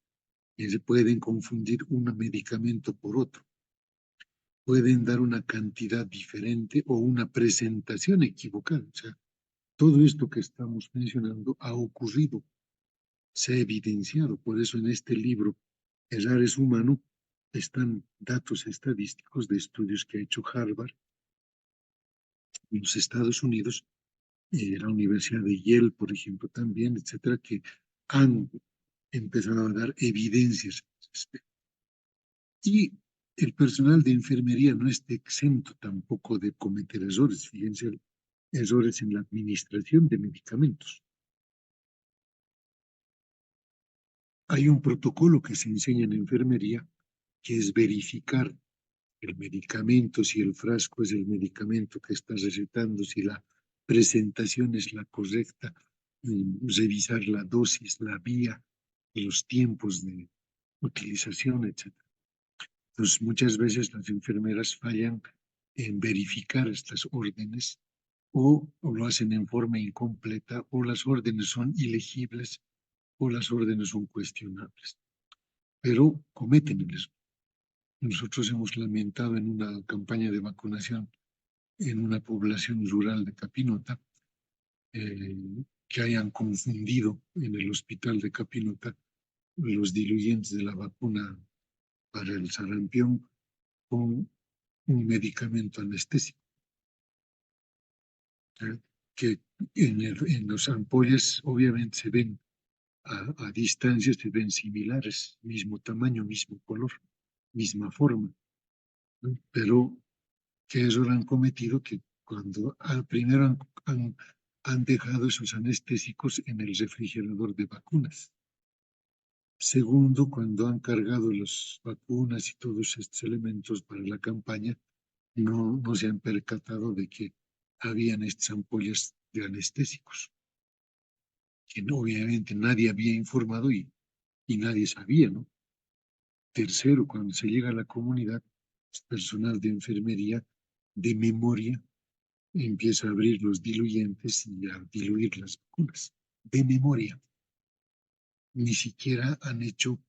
se pueden confundir un medicamento por otro. Pueden dar una cantidad diferente o una presentación equivocada. O sea, todo esto que estamos mencionando ha ocurrido, se ha evidenciado. Por eso en este libro, Errar es humano, están datos estadísticos de estudios que ha hecho Harvard en los Estados Unidos, la Universidad de Yale, por ejemplo, también, etcétera, que han empezado a dar evidencias. Y el personal de enfermería no está exento tampoco de cometer errores. Fíjense, errores en la administración de medicamentos. Hay un protocolo que se enseña en enfermería que es verificar el medicamento, si el frasco es el medicamento que está recetando, si la presentación es la correcta, revisar la dosis, la vía, los tiempos de utilización, etc. Entonces, muchas veces las enfermeras fallan en verificar estas órdenes o lo hacen en forma incompleta o las órdenes son ilegibles o las órdenes son cuestionables, pero cometen el error. Nosotros hemos lamentado en una campaña de vacunación en una población rural de Capinota que hayan confundido en el hospital de Capinota los diluyentes de la vacuna para el sarampión con un medicamento anestésico, que en los ampollas obviamente se ven a distancia, se ven similares, mismo tamaño, mismo color, misma forma, ¿no? Pero que error han cometido que cuando primero han dejado esos anestésicos en el refrigerador de vacunas. Segundo, cuando han cargado las vacunas y todos estos elementos para la campaña, no se han percatado de que habían estas ampollas de anestésicos, que obviamente nadie había informado y nadie sabía, ¿no? Tercero, cuando se llega a la comunidad, el personal de enfermería de memoria empieza a abrir los diluyentes y a diluir las vacunas. De memoria. Ni siquiera han hecho,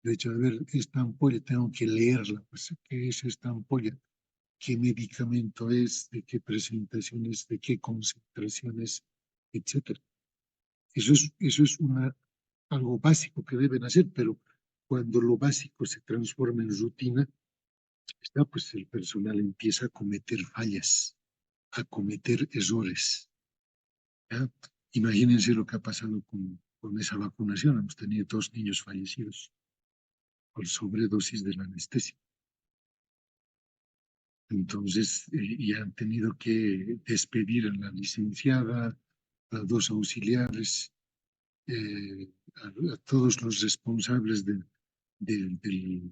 de hecho, a ver, esta ampolla tengo que leerla, pues, ¿qué es esta ampolla? ¿Qué medicamento es? ¿De qué presentación es? ¿De qué concentración es? Etcétera. Eso es algo básico que deben hacer, pero cuando lo básico se transforma en rutina, pues el personal empieza a cometer fallas, a cometer errores. ¿Ya? Imagínense lo que ha pasado con esa vacunación. Hemos tenido 2 niños fallecidos por sobredosis de la anestesia. Entonces, y han tenido que despedir a la licenciada, a 2 auxiliares, a todos los responsables del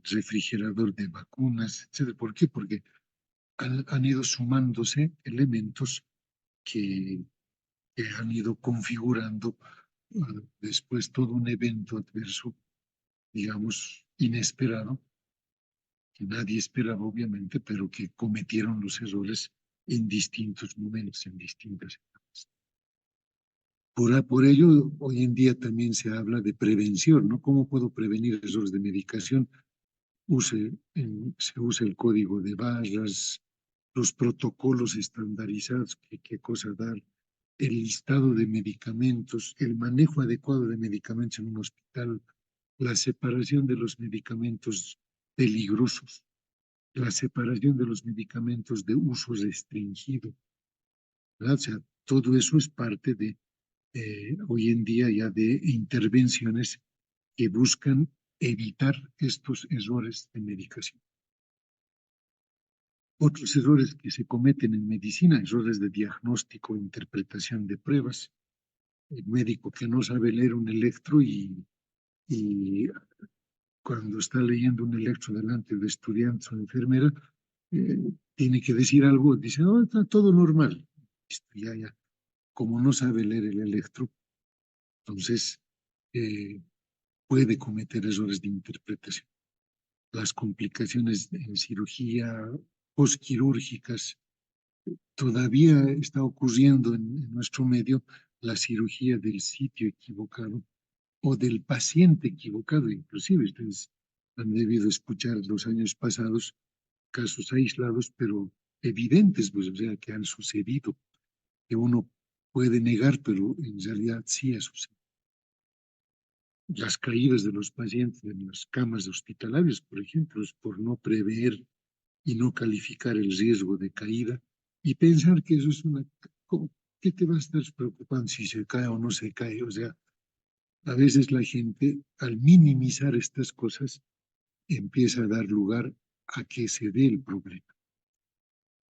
refrigerador de vacunas, etc. ¿Por qué? Porque han ido sumándose elementos que han ido configurando después todo un evento adverso, digamos, inesperado, que nadie esperaba obviamente, pero que cometieron los errores en distintos momentos, en distintas etapas. Por ello, hoy en día también se habla de prevención, ¿no? ¿Cómo puedo prevenir errores de medicación? Se usa el código de barras, los protocolos estandarizados, qué cosa dar, el listado de medicamentos, el manejo adecuado de medicamentos en un hospital, la separación de los medicamentos peligrosos, la separación de los medicamentos de uso restringido, ¿verdad? O sea, todo eso es parte de, hoy en día ya de intervenciones que buscan evitar estos errores de medicación. Otros errores que se cometen en medicina, errores de diagnóstico e interpretación de pruebas. El médico que no sabe leer un electro y cuando está leyendo un electro delante de estudiantes o enfermera, tiene que decir algo, dice, no, está todo normal. Ya. Como no sabe leer el electro, entonces puede cometer errores de interpretación. Las complicaciones en cirugía postquirúrgicas, todavía está ocurriendo en nuestro medio la cirugía del sitio equivocado o del paciente equivocado, inclusive. Ustedes han debido escuchar los años pasados casos aislados, pero evidentes, pues, o sea, que han sucedido, que uno puede negar, pero en realidad sí ha sucedido. Las caídas de los pacientes en las camas hospitalarias, por ejemplo, es por no prever y no calificar el riesgo de caída y pensar que eso es una... ¿Qué te va a estar preocupando si se cae o no se cae? O sea, a veces la gente, al minimizar estas cosas, empieza a dar lugar a que se dé el problema,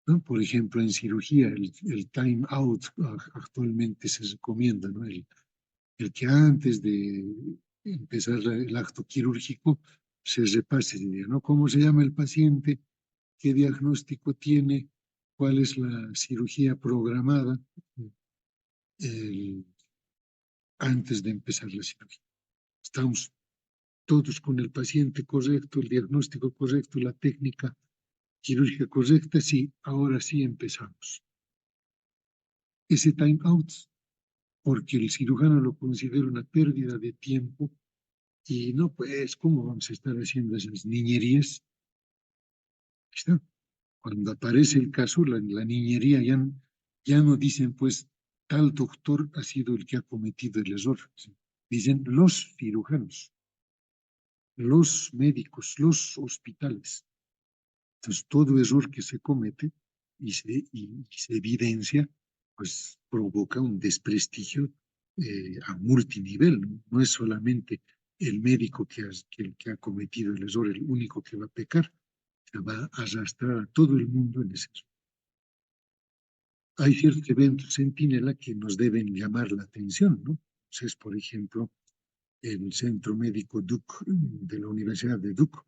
¿no? Por ejemplo, en cirugía, el time out actualmente se recomienda, ¿no? El que antes de empezar el acto quirúrgico se repase, ¿no? ¿Cómo se llama el paciente? ¿Qué diagnóstico tiene? ¿Cuál es la cirugía programada el- antes de empezar la cirugía? Estamos todos con el paciente correcto, el diagnóstico correcto, la técnica quirúrgica correcta, sí, ahora sí empezamos. Ese time out, porque el cirujano lo considera una pérdida de tiempo y no, pues, ¿cómo vamos a estar haciendo esas niñerías? ¿Está? Cuando aparece el caso, la niñería ya no dicen, pues, tal doctor ha sido el que ha cometido el error. ¿Sí? Dicen los cirujanos, los médicos, los hospitales. Entonces, todo error que se comete y se evidencia, pues provoca un desprestigio a multinivel. ¿No? No es solamente el médico que ha cometido el error el único que va a pecar, se va a arrastrar a todo el mundo en ese error. Hay ciertos eventos centinela que nos deben llamar la atención, ¿no? Entonces, por ejemplo, el Centro Médico Duke de la Universidad de Duke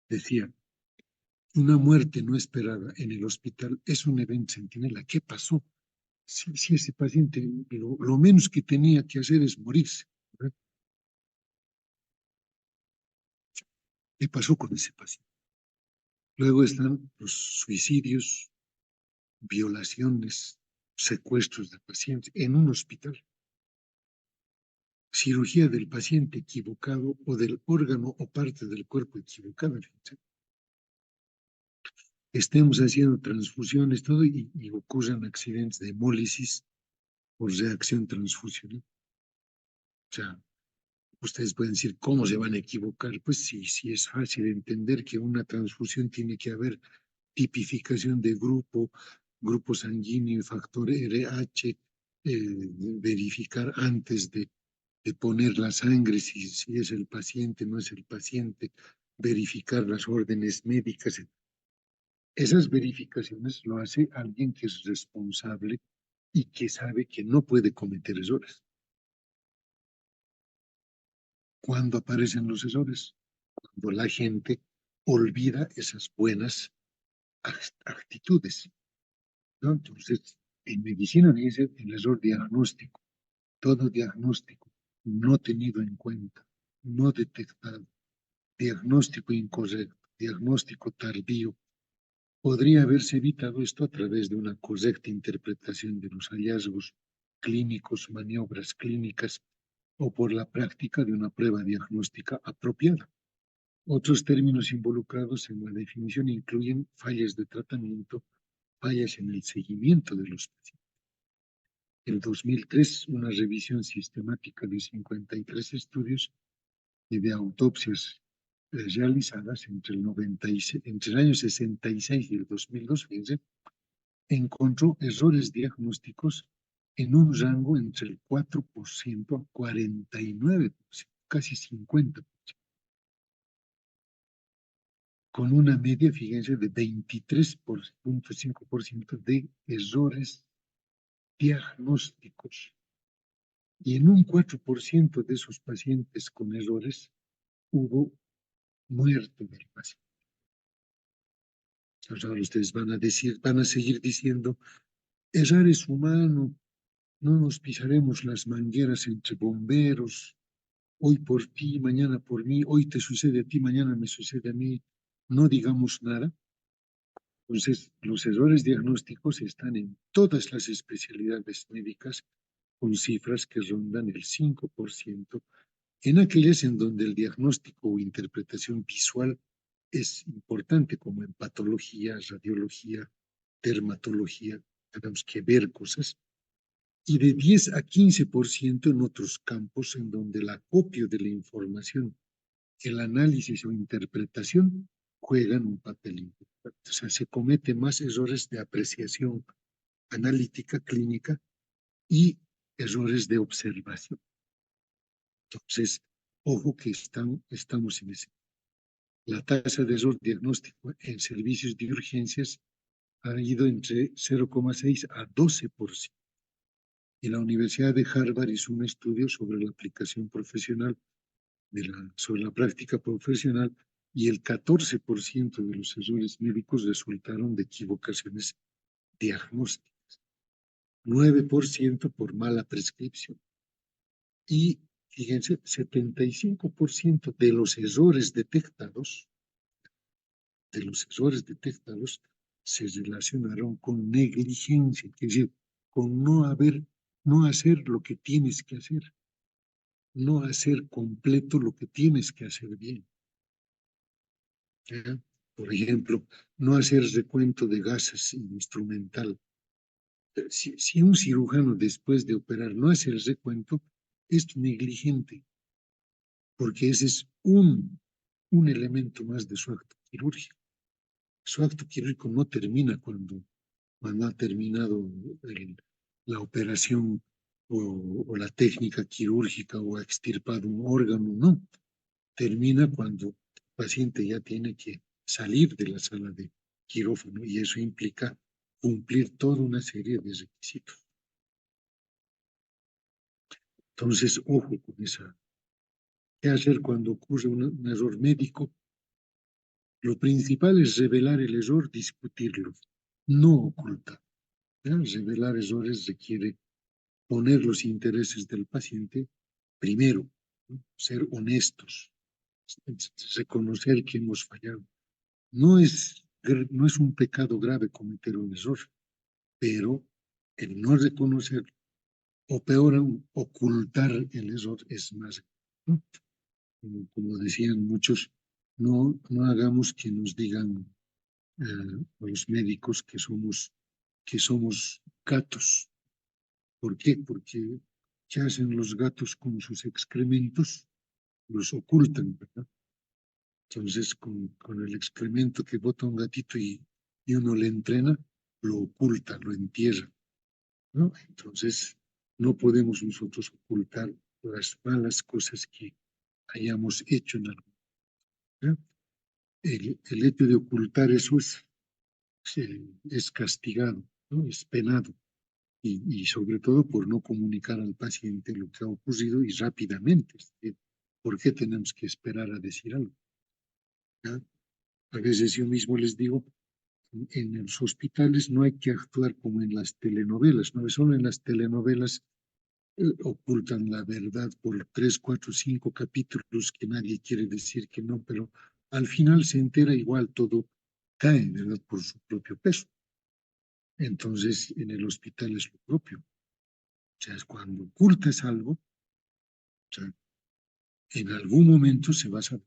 decía, una muerte no esperada en el hospital es un evento centinela. ¿Qué pasó? Si ese paciente lo menos que tenía que hacer es morirse, ¿verdad? ¿Qué pasó con ese paciente? Luego están los suicidios, violaciones, secuestros de pacientes en un hospital. Cirugía del paciente equivocado o del órgano o parte del cuerpo equivocada. Estemos haciendo transfusiones, todo, y ocurren accidentes de hemólisis por reacción transfusional. O sea, ustedes pueden decir, ¿cómo se van a equivocar? Pues sí, sí es fácil entender que una transfusión tiene que haber tipificación de grupo sanguíneo, factor RH, verificar antes de poner la sangre si es el paciente, no es el paciente, verificar las órdenes médicas. Esas verificaciones lo hace alguien que es responsable y que sabe que no puede cometer errores. ¿Cuándo aparecen los errores? Cuando la gente olvida esas buenas actitudes, ¿no? Entonces, en medicina dice el error diagnóstico, todo diagnóstico no tenido en cuenta, no detectado, diagnóstico incorrecto, diagnóstico tardío. Podría haberse evitado esto a través de una correcta interpretación de los hallazgos clínicos, maniobras clínicas o por la práctica de una prueba diagnóstica apropiada. Otros términos involucrados en la definición incluyen fallas de tratamiento, fallas en el seguimiento de los pacientes. En 2003, una revisión sistemática de 53 estudios y de autopsias realizadas entre el año 66 y el 2002, fíjense, encontró errores diagnósticos en un rango entre el 4% a 49%, casi 50%, con una media, fíjense, de 23.5% de errores diagnósticos. Y en un 4% de esos pacientes con errores hubo muerte del paciente. Ahora ustedes van a decir, van a seguir diciendo, errar es humano, no nos pisaremos las mangueras entre bomberos, hoy por ti, mañana por mí, hoy te sucede a ti, mañana me sucede a mí, no digamos nada. Entonces, los errores diagnósticos están en todas las especialidades médicas con cifras que rondan el 5%, en aquellas en donde el diagnóstico o interpretación visual es importante, como en patología, radiología, dermatología, tenemos que ver cosas, y de 10 a 15% en otros campos en donde el acopio de la información, el análisis o interpretación juegan un papel importante. O sea, se cometen más errores de apreciación analítica, clínica y errores de observación. Entonces, ojo que estamos en ese. La tasa de error diagnóstico en servicios de urgencias ha ido entre 0,6 a 12%. Y la Universidad de Harvard hizo un estudio sobre la aplicación profesional, sobre la práctica profesional, y el 14% de los errores médicos resultaron de equivocaciones diagnósticas, 9% por mala prescripción. Y fíjense, 75% de los errores detectados se relacionaron con negligencia, es decir, con no hacer lo que tienes que hacer, no hacer completo lo que tienes que hacer bien. ¿Ya? Por ejemplo, no hacer recuento de gases instrumental. Si un cirujano después de operar no hace el recuento, es negligente, porque ese es un elemento más de su acto quirúrgico. Su acto quirúrgico no termina cuando ha terminado la operación o la técnica quirúrgica o ha extirpado un órgano, no. Termina cuando el paciente ya tiene que salir de la sala de quirófano y eso implica cumplir toda una serie de requisitos. Entonces, ojo con esa. ¿Qué hacer cuando ocurre un error médico? Lo principal es revelar el error, discutirlo, no ocultar. ¿Ya? Revelar errores requiere poner los intereses del paciente primero, ¿no? Ser honestos, reconocer que hemos fallado. No es un pecado grave cometer un error, pero el no reconocerlo, o peor aún, ocultar el error es más, ¿no? Como decían muchos, no hagamos que nos digan los médicos que somos gatos. ¿Por qué? Porque ¿qué hacen los gatos con sus excrementos? Los ocultan, ¿verdad? Entonces, con el excremento que bota un gatito y uno le entrena, lo oculta, lo entierra, ¿no? Entonces, no podemos nosotros ocultar las malas cosas que hayamos hecho en algo. ¿Ya? El hecho de ocultar eso es castigado, ¿no? Es penado. Y sobre todo por no comunicar al paciente lo que ha ocurrido y rápidamente. ¿Por qué tenemos que esperar a decir algo? ¿Ya? A veces yo mismo les digo, en los hospitales no hay que actuar como en las telenovelas, no solo en las telenovelas ocultan la verdad por 3, 4, 5 capítulos que nadie quiere decir que no, pero al final se entera igual, todo cae, ¿verdad? Por su propio peso. Entonces, en el hospital es lo propio. O sea, es cuando ocultas algo, o sea, en algún momento se va a saber.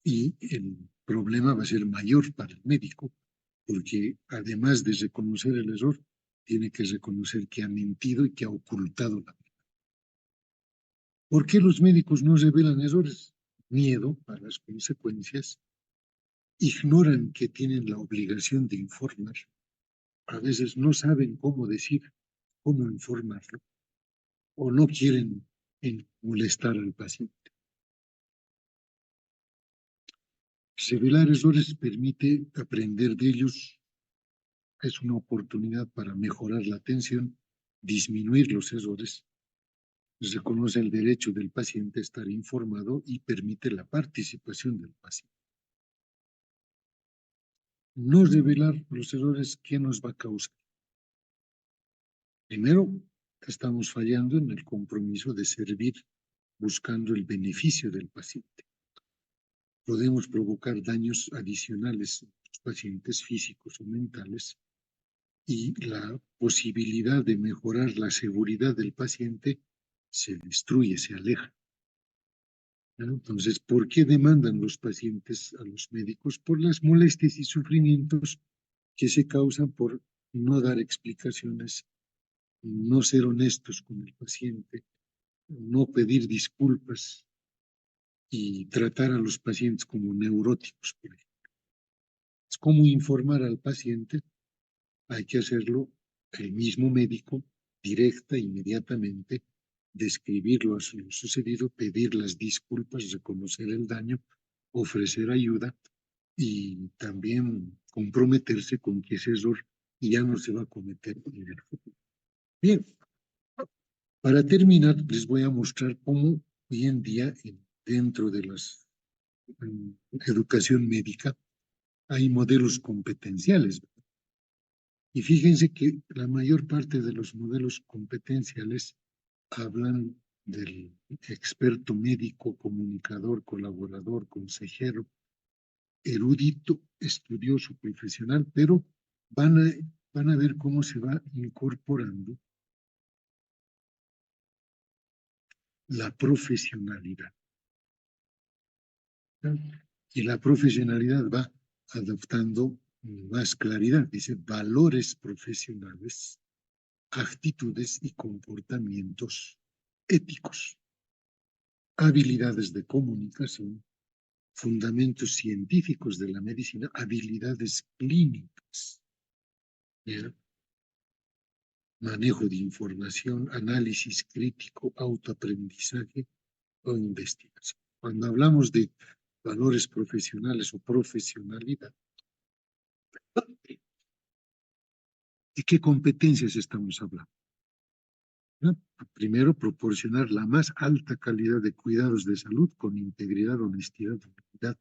Y el problema va a ser mayor para el médico, porque además de reconocer el error, tiene que reconocer que ha mentido y que ha ocultado la verdad. ¿Por qué los médicos no revelan errores? Miedo a las consecuencias, ignoran que tienen la obligación de informar, a veces no saben cómo decir, cómo informarlo, o no quieren molestar al paciente. Revelar errores permite aprender de ellos, es una oportunidad para mejorar la atención, disminuir los errores, reconoce el derecho del paciente a estar informado y permite la participación del paciente. No revelar los errores, ¿qué nos va a causar? Primero, estamos fallando en el compromiso de servir buscando el beneficio del paciente. Podemos provocar daños adicionales a los pacientes físicos o mentales y la posibilidad de mejorar la seguridad del paciente se destruye, se aleja. ¿No? Entonces, ¿por qué demandan los pacientes a los médicos? Por las molestias y sufrimientos que se causan por no dar explicaciones, no ser honestos con el paciente, no pedir disculpas y tratar a los pacientes como neuróticos, por ejemplo. Es como informar al paciente, hay que hacerlo el mismo médico, directa, inmediatamente, describir lo sucedido, pedir las disculpas, reconocer el daño ofrecer ayuda y también comprometerse con que ese error ya no se va a cometer en el futuro. Bien, para terminar, les voy a mostrar cómo hoy en día dentro de la educación médica hay modelos competenciales. Y fíjense que la mayor parte de los modelos competenciales hablan del experto médico, comunicador, colaborador, consejero, erudito, estudioso, profesional, pero van a, van a ver cómo se va incorporando la profesionalidad. ¿No? Y la profesionalidad va adoptando más claridad, dice valores profesionales, actitudes y comportamientos éticos, habilidades de comunicación, fundamentos científicos de la medicina, habilidades clínicas, ¿ya? Manejo de información, análisis crítico, autoaprendizaje o investigación. Cuando hablamos de valores profesionales o profesionalidad, ¿de qué competencias estamos hablando? ¿No? Primero, proporcionar la más alta calidad de cuidados de salud con integridad, honestidad, humildad,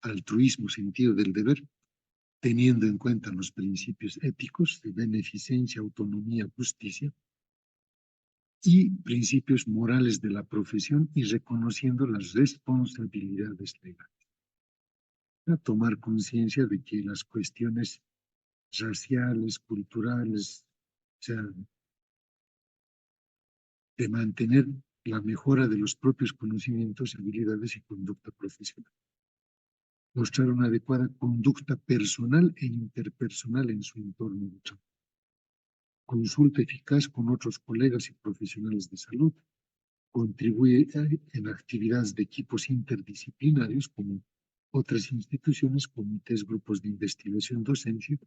altruismo, sentido del deber, teniendo en cuenta los principios éticos de beneficencia, autonomía, justicia y principios morales de la profesión y reconociendo las responsabilidades legales. A tomar conciencia de que las cuestiones raciales, culturales, o sea, de mantener la mejora de los propios conocimientos, habilidades y conducta profesional. Mostrar una adecuada conducta personal e interpersonal en su entorno de trabajo. Consulta eficaz con otros colegas y profesionales de salud. Contribuye en actividades de equipos interdisciplinarios como otras instituciones, comités, grupos de investigación, docencia.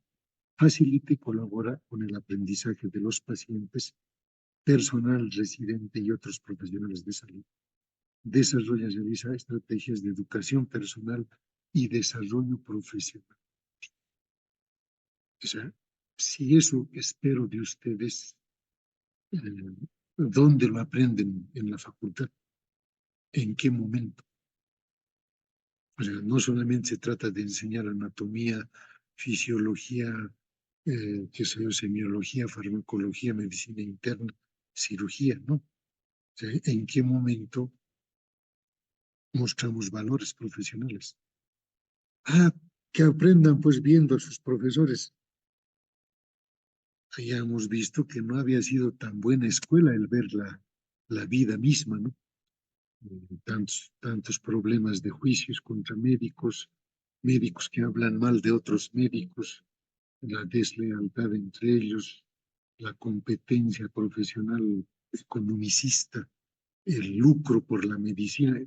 Facilita y colabora con el aprendizaje de los pacientes, personal residente y otros profesionales de salud. Desarrolla y realiza estrategias de educación personal y desarrollo profesional. O sea, si eso espero de ustedes, ¿dónde lo aprenden en la facultad? ¿En qué momento? O sea, no solamente se trata de enseñar anatomía, fisiología, qué sé yo, semiología, farmacología, medicina interna, cirugía, ¿no? O sea, ¿en qué momento mostramos valores profesionales? Ah, que aprendan pues viendo a sus profesores. Ya hemos visto que no había sido tan buena escuela el ver la vida misma, ¿no? Tantos problemas de juicios contra médicos, médicos que hablan mal de otros médicos, la deslealtad entre ellos, la competencia profesional economicista, el lucro por la medicina.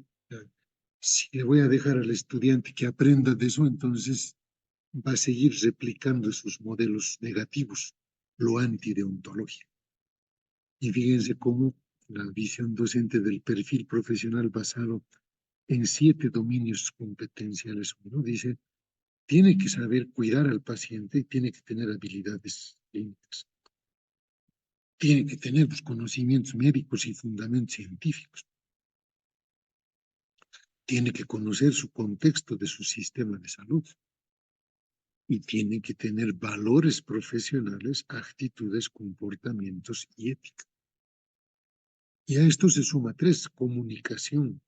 Si le voy a dejar al estudiante que aprenda de eso, entonces va a seguir replicando esos modelos negativos, lo antideontológico. Y fíjense cómo la visión docente del perfil profesional basado en 7 dominios competenciales, uno dice, tiene que saber cuidar al paciente y tiene que tener habilidades clínicas. Tiene que tener los conocimientos médicos y fundamentos científicos. Tiene que conocer su contexto de su sistema de salud. Y tiene que tener valores profesionales, actitudes, comportamientos y ética. Y a esto se suma 3, comunicación,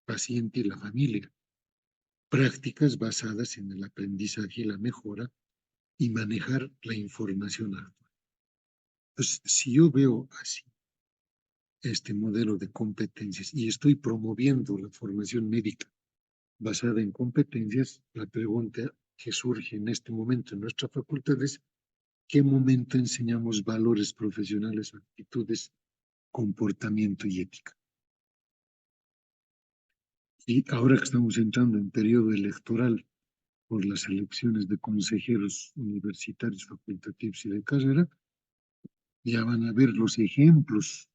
paciente y la familia, prácticas basadas en el aprendizaje y la mejora y manejar la información actual. Entonces, si yo veo así este modelo de competencias y estoy promoviendo la formación médica basada en competencias, la pregunta que surge en este momento en nuestra facultad es ¿qué momento enseñamos valores profesionales, actitudes, comportamiento y ética? Y ahora que estamos entrando en periodo electoral por las elecciones de consejeros universitarios, facultativos y de carrera, ya van a ver los ejemplos,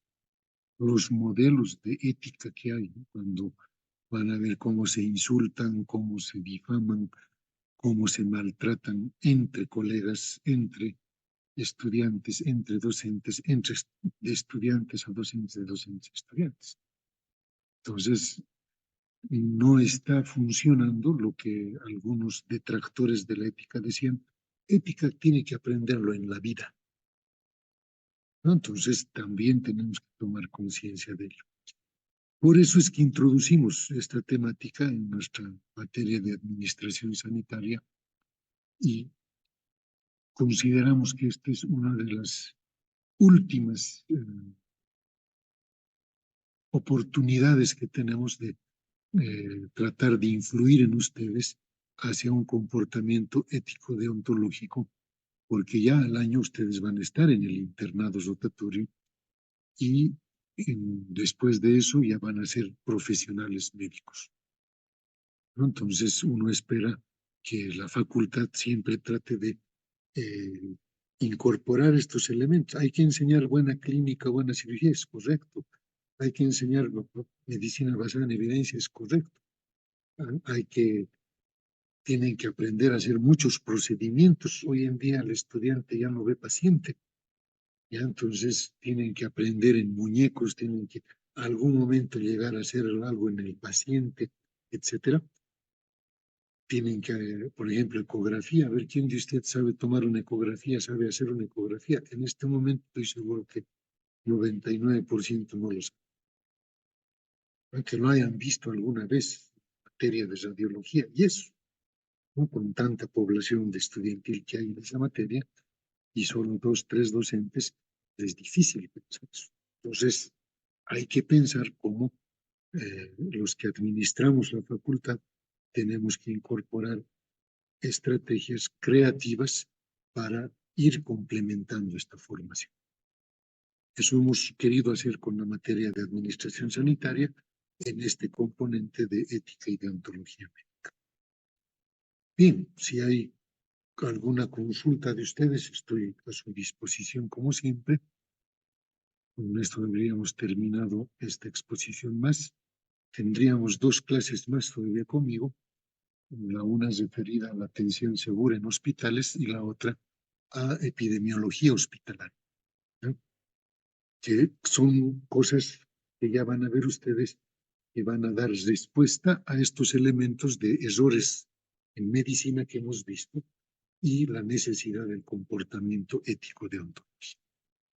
los modelos de ética que hay, ¿no? Cuando van a ver cómo se insultan, cómo se difaman, cómo se maltratan entre colegas, entre estudiantes, entre docentes, entre de estudiantes a docentes, de docentes a estudiantes. Entonces, no está funcionando lo que algunos detractores de la ética decían. Ética tiene que aprenderlo en la vida, ¿no? Entonces, también tenemos que tomar conciencia de ello. Por eso es que introducimos esta temática en nuestra materia de administración sanitaria y consideramos que esta es una de las últimas oportunidades que tenemos de tratar de influir en ustedes hacia un comportamiento ético deontológico, porque ya al año ustedes van a estar en el internado rotatorio y después de eso ya van a ser profesionales médicos, ¿no? Entonces uno espera que la facultad siempre trate de eh, incorporar estos elementos. Hay que enseñar buena clínica, buena cirugía, es correcto. Hay que enseñar medicina basada en evidencia, es correcto. Hay que, tienen que aprender a hacer muchos procedimientos. Hoy en día el estudiante ya no ve paciente, ya entonces tienen que aprender en muñecos, tienen que algún momento llegar a hacer algo en el paciente, etcétera. Tienen que, por ejemplo, ecografía, a ver quién de ustedes sabe tomar una ecografía, sabe hacer una ecografía. En este momento estoy seguro que 99% no lo sabe. Que lo hayan visto alguna vez en materia de radiología, y eso, ¿no? Con tanta población de estudiantil que hay en esa materia, y solo 2, 3 docentes, es difícil pensar eso. Entonces, hay que pensar cómo los que administramos la facultad tenemos que incorporar estrategias creativas para ir complementando esta formación. Eso hemos querido hacer con la materia de administración sanitaria en este componente de ética y deontología médica. Bien, si hay alguna consulta de ustedes, estoy a su disposición como siempre. Con esto habríamos terminado esta exposición más. Tendríamos 2 clases más todavía conmigo. La una es referida a la atención segura en hospitales y la otra a epidemiología hospitalaria, ¿no? Que son cosas que ya van a ver ustedes que van a dar respuesta a estos elementos de errores en medicina que hemos visto y la necesidad del comportamiento ético de ontología.